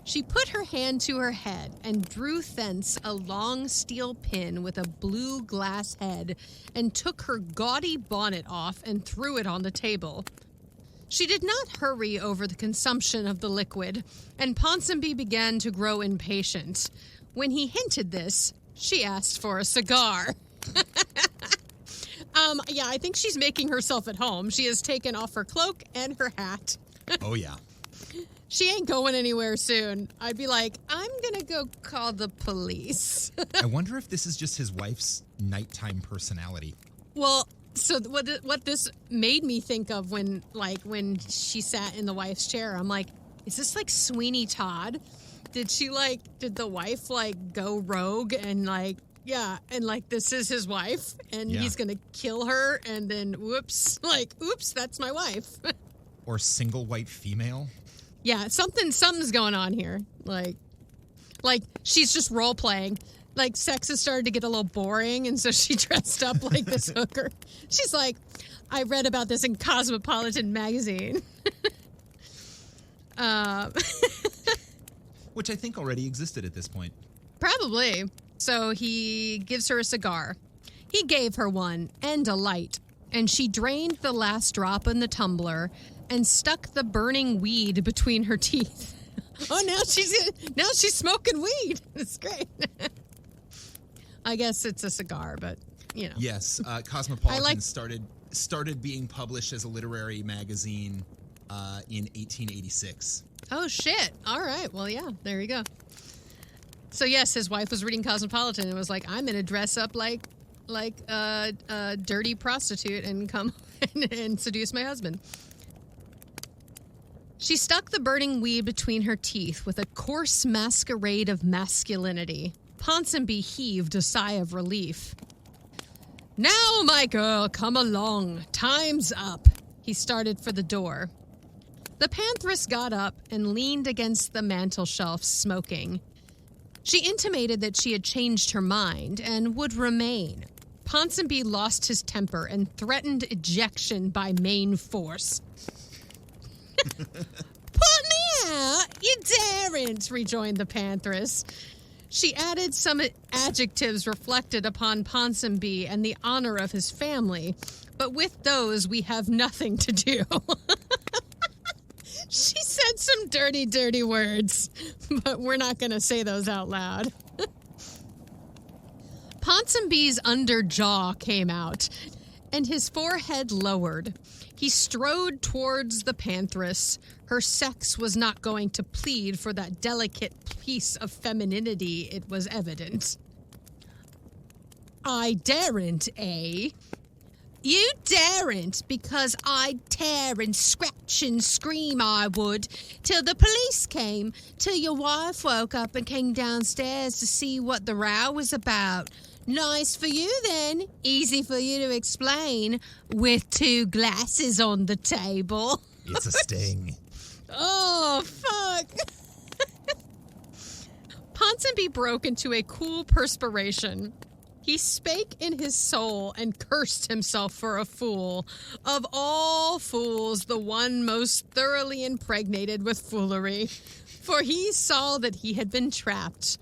She put her hand to her head and drew thence a long steel pin with a blue glass head and took her gaudy bonnet off and threw it on the table. She did not hurry over the consumption of the liquid, and Ponsonby began to grow impatient. When he hinted this, she asked for a cigar. Yeah, I think she's making herself at home. She has taken off her cloak and her hat. Oh, yeah. She ain't going anywhere soon. I'd be like, I'm gonna go call the police. I wonder if this is just his wife's nighttime personality. Well, so what this made me think of when she sat in the wife's chair, I'm like, is this like Sweeney Todd? Did the wife go rogue and this is his wife and he's gonna kill her and then oops, that's my wife. Or single white female. Yeah, something's going on here. Like she's just role playing. Like sex has started to get a little boring, and so she dressed up like this hooker. She's like, I read about this in Cosmopolitan magazine. Which I think already existed at this point. Probably. So he gives her a cigar. He gave her one and a light, and she drained the last drop in the tumbler and stuck the burning weed between her teeth. Oh, now she's smoking weed. It's great. I guess it's a cigar, but you know. Yes, Cosmopolitan started being published as a literary magazine in 1886. Oh shit! All right, well, yeah, there you go. So yes, his wife was reading Cosmopolitan and was like, "I'm gonna dress up like a dirty prostitute and come and seduce my husband." She stuck the burning weed between her teeth with a coarse masquerade of masculinity. Ponsonby heaved a sigh of relief. Now, my girl, come along. Time's up. He started for the door. The Pantheress got up and leaned against the mantel shelf, smoking. She intimated that she had changed her mind and would remain. Ponsonby lost his temper and threatened ejection by main force. Put me out? You daren't, rejoined the Pantheress. She added some adjectives reflected upon Ponsonby and the honor of his family, but with those we have nothing to do. She said some dirty, dirty words, but we're not going to say those out loud. Ponsonby's under jaw came out, and his forehead lowered. He strode towards the Pantheress. Her sex was not going to plead for that delicate piece of femininity, it was evident. I daren't, eh? You daren't, because I'd tear and scratch and scream I would, till the police came, till your wife woke up and came downstairs to see what the row was about. Nice for you, then. Easy for you to explain, with 2 glasses on the table. It's a sting. Oh, fuck. Ponsonby broke into a cool perspiration. He spake in his soul and cursed himself for a fool. Of all fools, the one most thoroughly impregnated with foolery. For he saw that he had been trapped.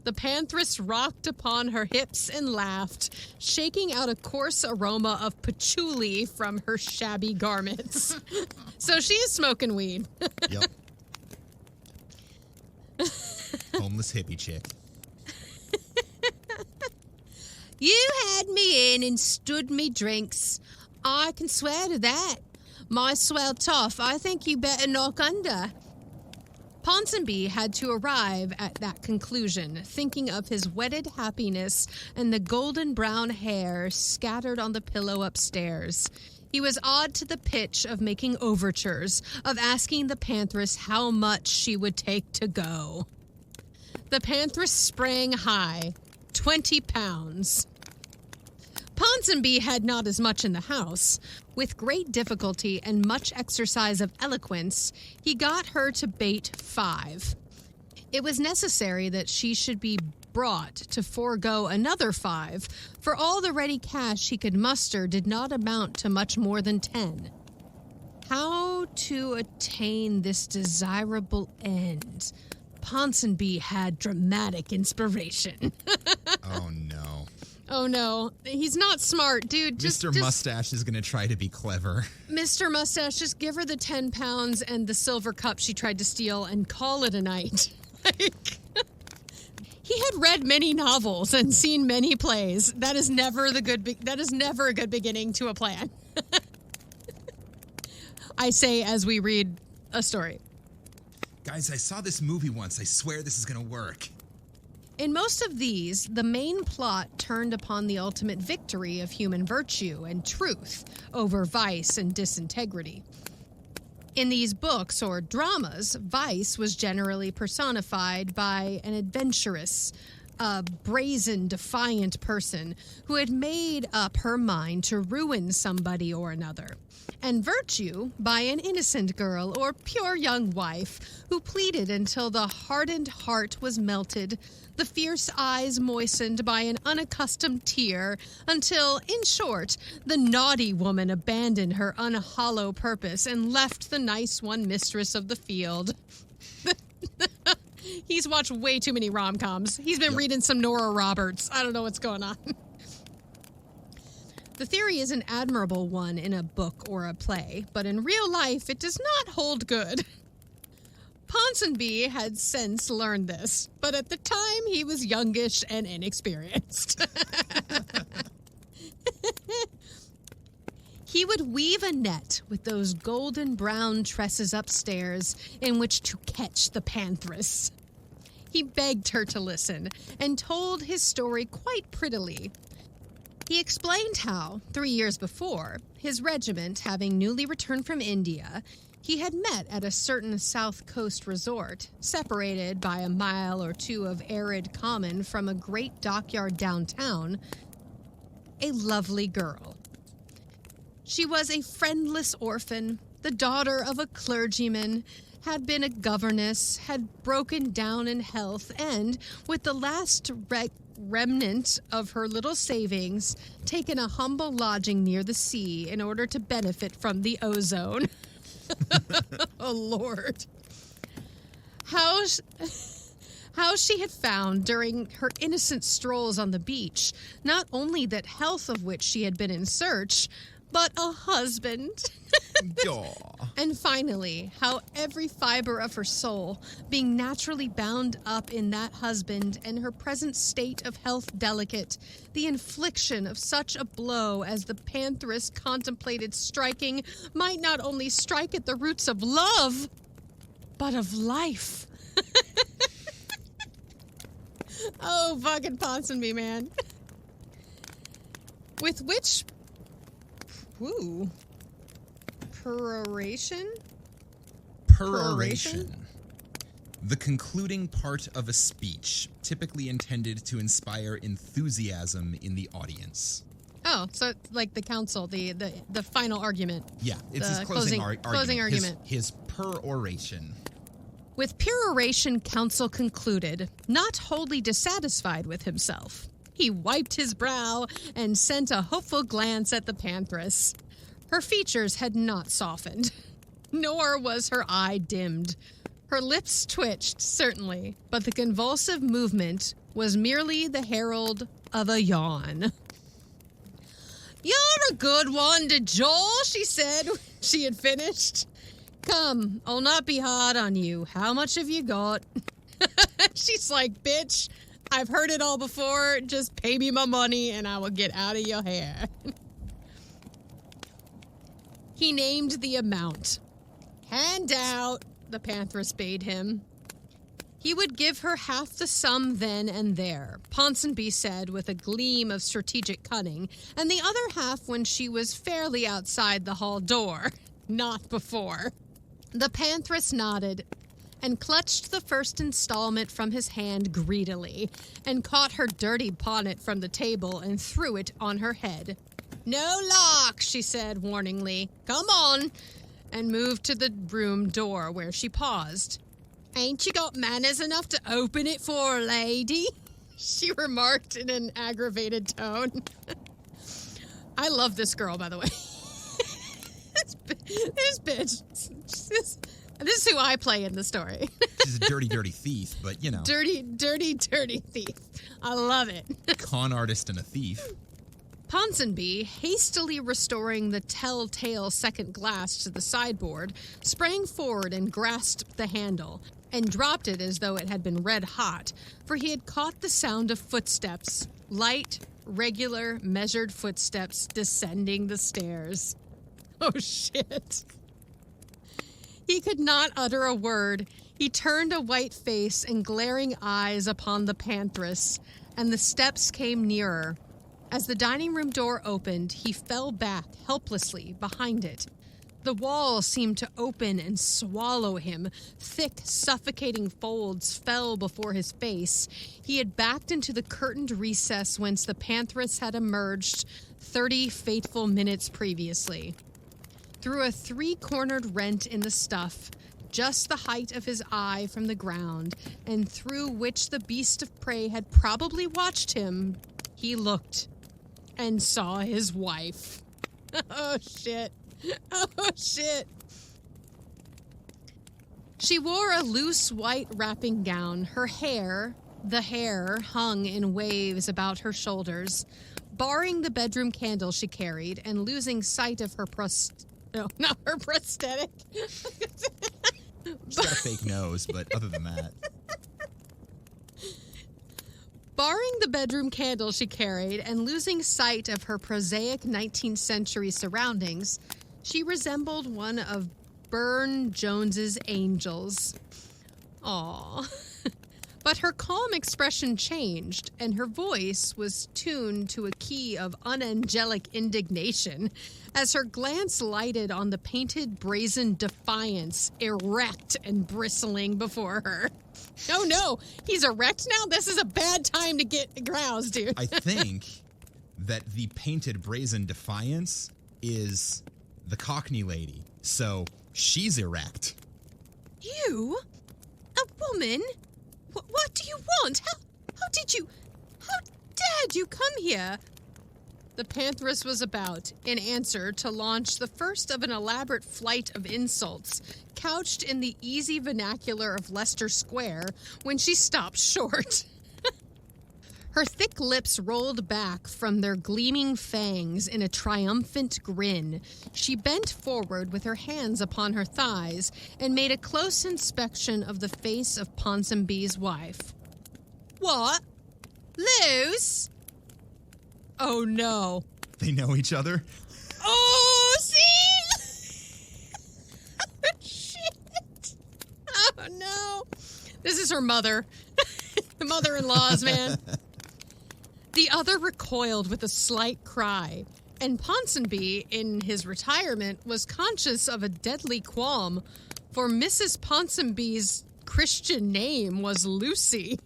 The Pantheress rocked upon her hips and laughed, shaking out a coarse aroma of patchouli from her shabby garments. So she is smoking weed. Yep. Homeless hippie chick. You had me in and stood me drinks. I can swear to that. My swell toff, I think you better knock under. Ponsonby had to arrive at that conclusion, thinking of his wedded happiness and the golden brown hair scattered on the pillow upstairs. He was awed to the pitch of making overtures, of asking the Pantheress how much she would take to go. The Pantheress sprang high, 20 pounds. Ponsonby had not as much in the house. With great difficulty and much exercise of eloquence, he got her to bate 5. It was necessary that she should be brought to forego another 5, for all the ready cash he could muster did not amount to much more than 10. How to attain this desirable end? Ponsonby had dramatic inspiration. Oh, no. Oh, no. He's not smart, dude. Mr. Mustache is going to try to be clever. Mr. Mustache, just give her the 10 pounds and the silver cup she tried to steal and call it a night. He had read many novels and seen many plays. That is never a good beginning to a plan. I say as we read a story. Guys, I saw this movie once. I swear this is going to work. In most of these, the main plot turned upon the ultimate victory of human virtue and truth over vice and disintegrity. In these books or dramas, vice was generally personified by an adventurous, a brazen, defiant person who had made up her mind to ruin somebody or another, and virtue by an innocent girl or pure young wife who pleaded until the hardened heart was melted, the fierce eyes moistened by an unaccustomed tear, until, in short, the naughty woman abandoned her unhollow purpose and left the nice one mistress of the field. He's watched way too many rom-coms. He's been reading some Nora Roberts. I don't know what's going on. The theory is an admirable one in a book or a play, but in real life it does not hold good. Ponsonby had since learned this, but at the time he was youngish and inexperienced. He would weave a net with those golden brown tresses upstairs in which to catch the Pantheress. He begged her to listen and told his story quite prettily. He explained how, 3 years before, his regiment, having newly returned from India, he had met at a certain South Coast resort, separated by a mile or two of arid common from a great dockyard downtown, a lovely girl. She was a friendless orphan, the daughter of a clergyman, had been a governess, had broken down in health, and, with the last remnant of her little savings, taken a humble lodging near the sea in order to benefit from the ozone. Oh, Lord. How she had found during her innocent strolls on the beach, not only that health of which she had been in search, but a husband. And finally, how every fiber of her soul, being naturally bound up in that husband and her present state of health delicate, the infliction of such a blow as the Pantheress contemplated striking might not only strike at the roots of love, but of life. Oh, fucking Ponsonby, man. With which... Woo. Peroration? The concluding part of a speech, typically intended to inspire enthusiasm in the audience. Oh, so like the council, the final argument. Yeah, it's his closing argument. His peroration. With peroration, counsel concluded, not wholly dissatisfied with himself. He wiped his brow and sent a hopeful glance at the Pantheress. Her features had not softened, nor was her eye dimmed. Her lips twitched, certainly, but the convulsive movement was merely the herald of a yawn. "You're a good one to Joel," she said when she had finished. "Come, I'll not be hard on you. How much have you got?" She's like, "Bitch, I've heard it all before. Just pay me my money and I will get out of your hair. He named the amount. Hand out, the Pantheress bade him. He would give her half the sum then and there, Ponsonby said with a gleam of strategic cunning, and the other half when she was fairly outside the hall door, not before. The Pantheress nodded and clutched the first installment from his hand greedily and caught her dirty bonnet from the table and threw it on her head. "No lock," she said warningly. "Come on," and moved to the room door where she paused. "Ain't you got manners enough to open it for a lady?" she remarked in an aggravated tone. I love this girl, by the way. This bitch. This is who I play in the story. She's a dirty, dirty thief, but, you know. Dirty, dirty, dirty thief. I love it. Con artist and a thief. Ponsonby, hastily restoring the telltale second glass to the sideboard, sprang forward and grasped the handle, and dropped it as though it had been red hot, for he had caught the sound of footsteps, light, regular, measured footsteps descending the stairs. Oh, shit. He could not utter a word. He turned a white face and glaring eyes upon the Pantheress, and the steps came nearer. As the dining room door opened, he fell back helplessly behind it. The wall seemed to open and swallow him. Thick, suffocating folds fell before his face. He had backed into the curtained recess whence the Pantheress had emerged 30 fateful minutes previously. Through a 3-cornered rent in the stuff, just the height of his eye from the ground, and through which the beast of prey had probably watched him, he looked and saw his wife. Oh, shit. Oh, shit. She wore a loose white wrapping gown. Her hair, the hair, hung in waves about her shoulders, barring the bedroom candle she carried and losing sight of her no, not her prosthetic. She's got a fake nose, but other than that. Barring the bedroom candle she carried and losing sight of her prosaic 19th century surroundings, she resembled one of Burne-Jones's angels. Aw. But her calm expression changed, and her voice was tuned to a key of unangelic indignation as her glance lighted on the painted brazen defiance erect and bristling before her. Oh no, he's erect now? This is a bad time to get aroused, dude. I think that the painted brazen defiance is the Cockney lady, so she's erect. You? A woman? What do you want? How dared you come here? The Pantheress was about, in answer, to launch the first of an elaborate flight of insults, couched in the easy vernacular of Leicester Square, when she stopped short. Her thick lips rolled back from their gleaming fangs in a triumphant grin. She bent forward with her hands upon her thighs and made a close inspection of the face of Ponsonby's wife. What? Loose? Oh, no. They know each other? Oh, see? Shit. Oh, no. This is her mother. The mother-in-laws, man. The other recoiled with a slight cry, and Ponsonby, in his retirement, was conscious of a deadly qualm, for Mrs. Ponsonby's Christian name was Lucy.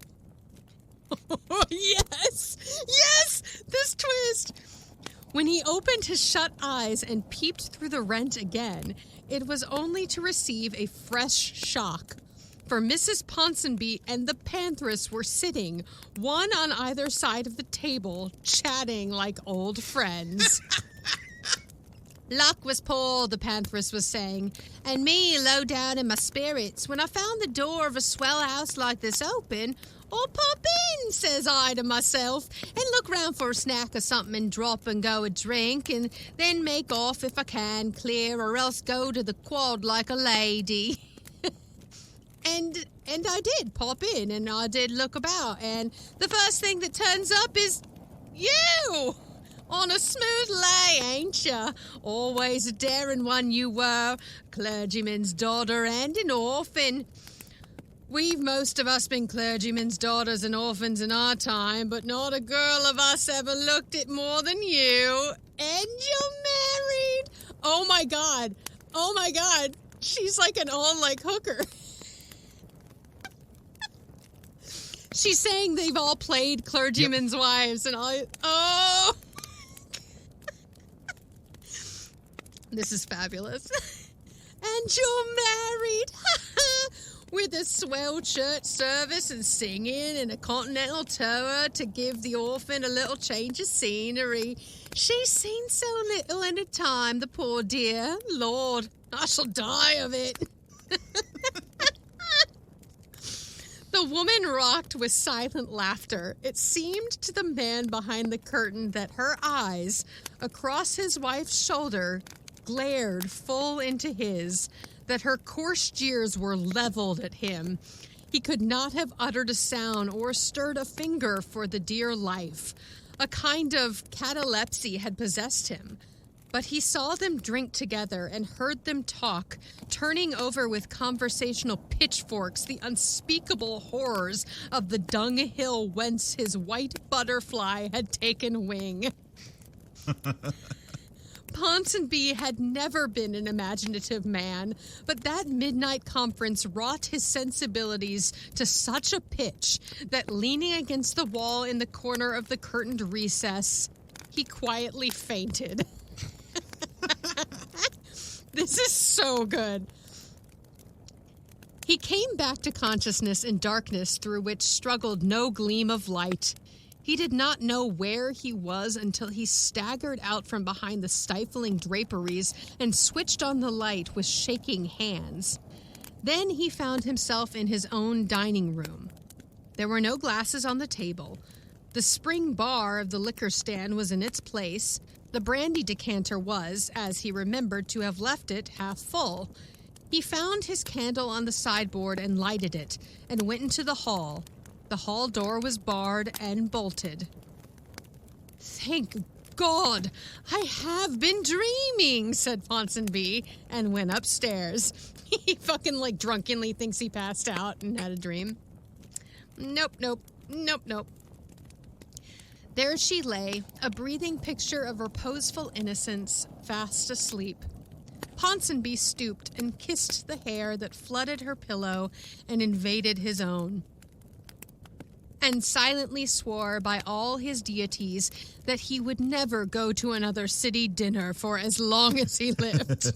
Oh, yes! Yes! This twist! When he opened his shut eyes and peeped through the rent again, it was only to receive a fresh shock. For Mrs. Ponsonby and the Pantheress were sitting, one on either side of the table, chatting like old friends. Luck was poor, the Pantheress was saying, and me low down in my spirits when I found the door of a swell house like this open. "I'll pop in," says I to myself, "and look round for a snack or something and drop and go a drink, and then make off if I can clear, or else go to the quad like a lady." And I did pop in, and I did look about, and the first thing that turns up is you! On a smooth lay, ain't ya? Always a daring one you were, clergyman's daughter and an orphan. We've most of us been clergymen's daughters and orphans in our time, but not a girl of us ever looked it more than you. And you're married! Oh my god! She's like an all-like hooker. She's saying they've all played clergymen's wives and all... Oh! This is fabulous. And you're married! With a swell church service and singing and a continental tour to give the orphan a little change of scenery. She's seen so little in a time, the poor dear. Lord, I shall die of it. The woman rocked with silent laughter. It seemed to the man behind the curtain that her eyes, across his wife's shoulder, glared full into his, that her coarse jeers were leveled at him. He could not have uttered a sound or stirred a finger for the dear life. A kind of catalepsy had possessed him. But he saw them drink together and heard them talk, turning over with conversational pitchforks the unspeakable horrors of the dunghill whence his white butterfly had taken wing. Ponsonby had never been an imaginative man, but that midnight conference wrought his sensibilities to such a pitch that, leaning against the wall in the corner of the curtained recess, he quietly fainted. This is so good. He came back to consciousness in darkness through which struggled no gleam of light. He did not know where he was until he staggered out from behind the stifling draperies and switched on the light with shaking hands. Then he found himself in his own dining room. There were no glasses on the table. The spring bar of the liquor stand was in its place. The brandy decanter was, as he remembered to have left it, half full. He found his candle on the sideboard and lighted it, and went into the hall. The hall door was barred and bolted. "Thank God, I have been dreaming," said Ponsonby, and went upstairs. He fucking, drunkenly thinks he passed out and had a dream. Nope. There she lay, a breathing picture of reposeful innocence, fast asleep. Ponsonby stooped and kissed the hair that flooded her pillow and invaded his own, and silently swore by all his deities that he would never go to another city dinner for as long as he lived.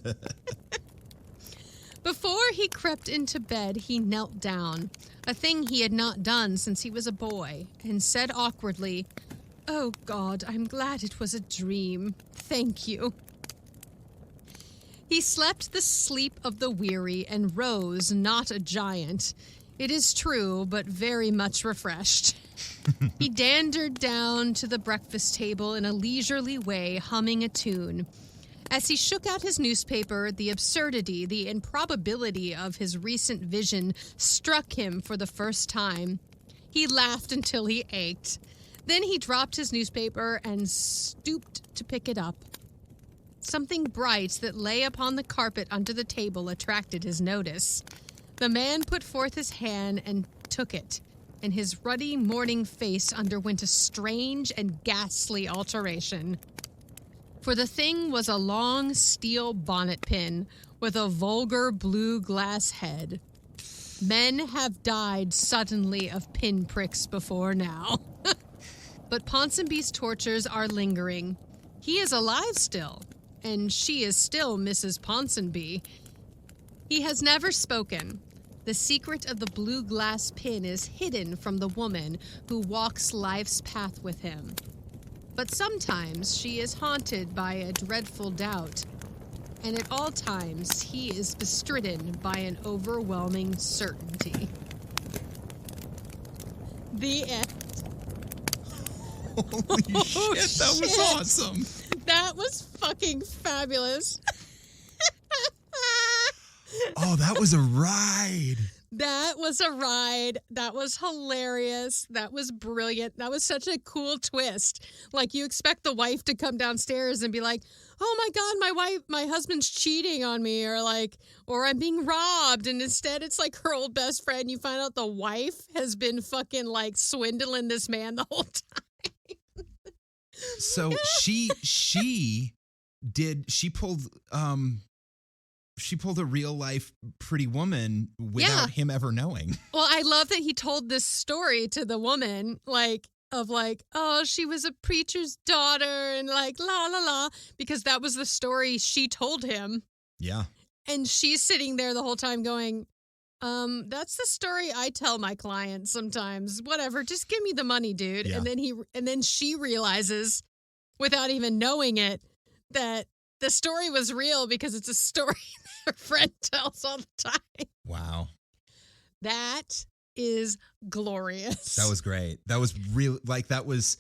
Before he crept into bed, he knelt down, a thing he had not done since he was a boy, and said awkwardly, "Oh God, I'm glad it was a dream. Thank you." He slept the sleep of the weary and rose not a giant. It is true, but very much refreshed. He dandered down to the breakfast table in a leisurely way, humming a tune. As he shook out his newspaper, the absurdity, the improbability of his recent vision struck him for the first time. He laughed until he ached. Then he dropped his newspaper and stooped to pick it up. Something bright that lay upon the carpet under the table attracted his notice. The man put forth his hand and took it, and his ruddy morning face underwent a strange and ghastly alteration. For the thing was a long steel bonnet pin with a vulgar blue glass head. Men have died suddenly of pin pricks before now. But Ponsonby's tortures are lingering. He is alive still, and she is still Mrs. Ponsonby. He has never spoken. The secret of the blue glass pin is hidden from the woman who walks life's path with him. But sometimes she is haunted by a dreadful doubt, and at all times he is bestridden by an overwhelming certainty. The end. Holy shit, that was awesome. That was fucking fabulous. Oh, that was a ride. That was a ride. That was hilarious. That was brilliant. That was such a cool twist. Like, you expect the wife to come downstairs and be like, oh my God, my husband's cheating on me, or I'm being robbed. And instead it's like her old best friend. You find out the wife has been fucking like swindling this man the whole time. So she pulled a real life Pretty Woman without him ever knowing. Well, I love that he told this story to the woman, oh, she was a preacher's daughter and la la la, because that was the story she told him. Yeah. And she's sitting there the whole time going, that's the story I tell my clients sometimes. Whatever, just give me the money, dude. Yeah. And then she realizes, without even knowing it, that the story was real because it's a story that her friend tells all the time. Wow. That is glorious. That was great. That was real. That was,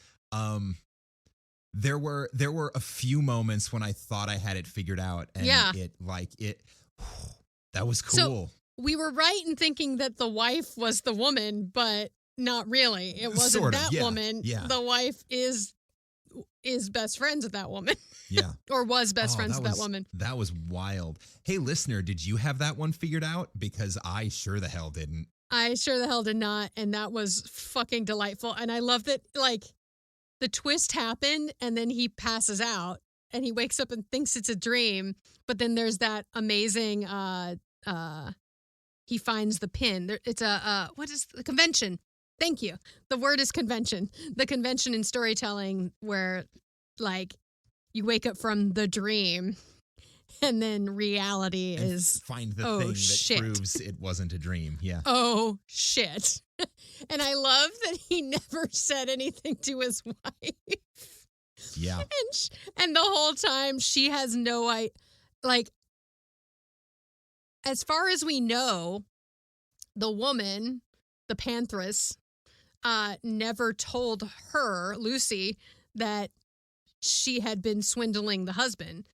there were a few moments when I thought I had it figured out. And that was cool. So we were right in thinking that the wife was the woman, but not really. It wasn't sort of, that yeah, woman. Yeah. The wife is best friends with that woman. Yeah. Or was best friends with that woman. That was wild. Hey, listener, did you have that one figured out? Because I sure the hell didn't. I sure the hell did not. And that was fucking delightful. And I love that, the twist happened and then he passes out and he wakes up and thinks it's a dream. But then there's that amazing, he finds the pin. It's what is the convention? Thank you. The word is convention. The convention in storytelling where, you wake up from the dream and then reality and is, find the thing that shit. proves it wasn't a dream. Yeah. Oh, shit. And I love that he never said anything to his wife. Yeah. And the whole time she has no idea. As far as we know, the woman, the Pantheress, never told her, Lucy, that she had been swindling the husband.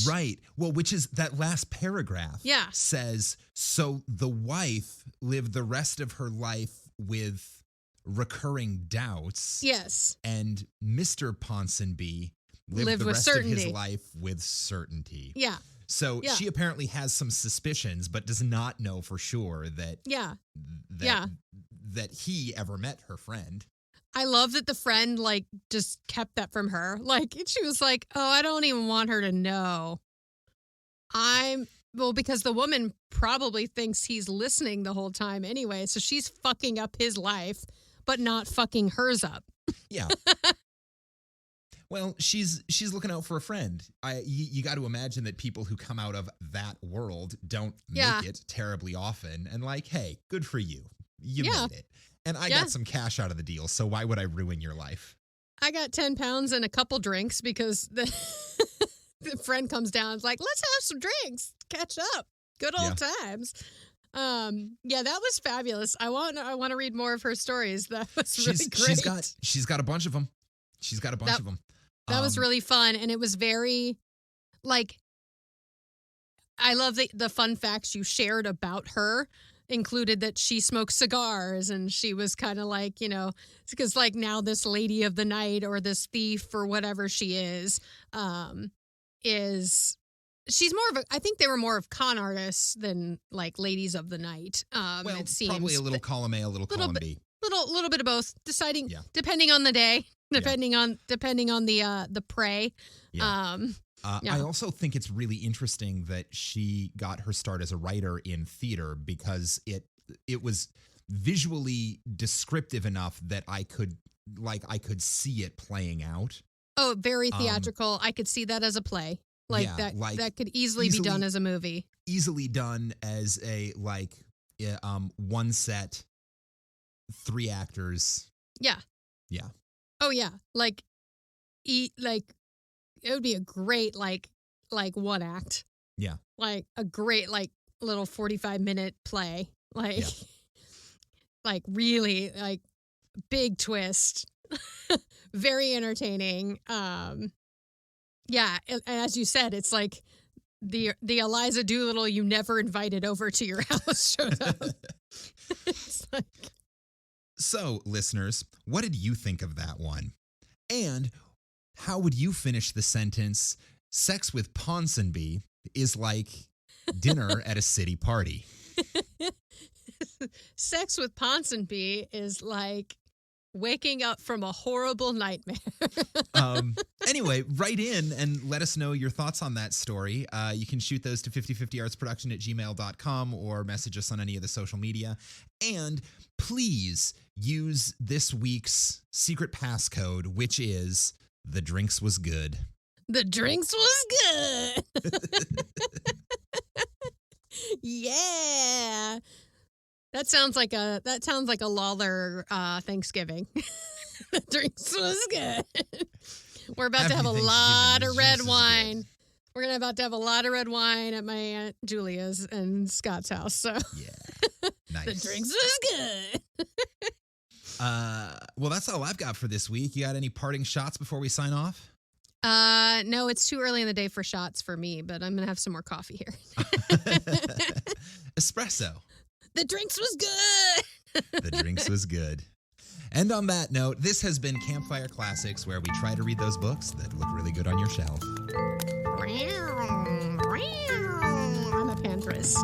Right. Well, which is that last paragraph. Yeah. Says, so the wife lived the rest of her life with recurring doubts. Yes. And Mr. Ponsonby lived the with rest certainty. of his life with certainty. Yeah. So she apparently has some suspicions, but does not know for sure that that he ever met her friend. I love that the friend just kept that from her. She was like, "Oh, I don't even want her to know." Because the woman probably thinks he's listening the whole time anyway, so she's fucking up his life, but not fucking hers up. Yeah. Well, she's looking out for a friend. You got to imagine that people who come out of that world don't make it terribly often. And hey, good for you. You made it. And I got some cash out of the deal, so why would I ruin your life? I got 10 pounds and a couple drinks because the friend comes down and is like, let's have some drinks, catch up. Good old times. That was fabulous. I want to read more of her stories. That was really great. She's got a bunch of them. She's got a bunch of them. That was really fun, and it was very, I love the fun facts you shared about her included that she smoked cigars, and she was kind of because now this lady of the night or this thief or whatever she is she's more of I think they were more of con artists than ladies of the night. It seems probably a little column A, a little column B. Little bit of both, depending on the day. Depending on the prey. Yeah. I also think it's really interesting that she got her start as a writer in theater because it was visually descriptive enough that I could see it playing out. Oh, very theatrical. I could see that as a play. That could easily be done as a movie. Easily done as a one set, 3 actors. Yeah. Yeah. Oh yeah, it would be a great one act. Yeah. A great little 45-minute play. Really big twist. Very entertaining. And as you said, it's the Eliza Doolittle you never invited over to your house showed up. It's like, So, listeners, what did you think of that one? And how would you finish the sentence, sex with Ponsonby is like dinner at a city party? sex with Ponsonby is like waking up from a horrible nightmare. Anyway, write in and let us know your thoughts on that story. You can shoot those to 5050artsproduction@gmail.com or message us on any of the social media. And please use this week's secret passcode, which is the drinks was good. The drinks was good. Yeah. That sounds like a Lawler Thanksgiving. The drinks was good. We're about to have a lot of red wine. We're about to have a lot of red wine at my Aunt Julia's and Scott's house. So yeah, nice. The drinks was good. Well, that's all I've got for this week. You got any parting shots before we sign off? No, it's too early in the day for shots for me, but I'm gonna have some more coffee here. Espresso. The drinks was good. The drinks was good. And on that note, this has been Campfire Classics, where we try to read those books that look really good on your shelf. I'm a Pantheress.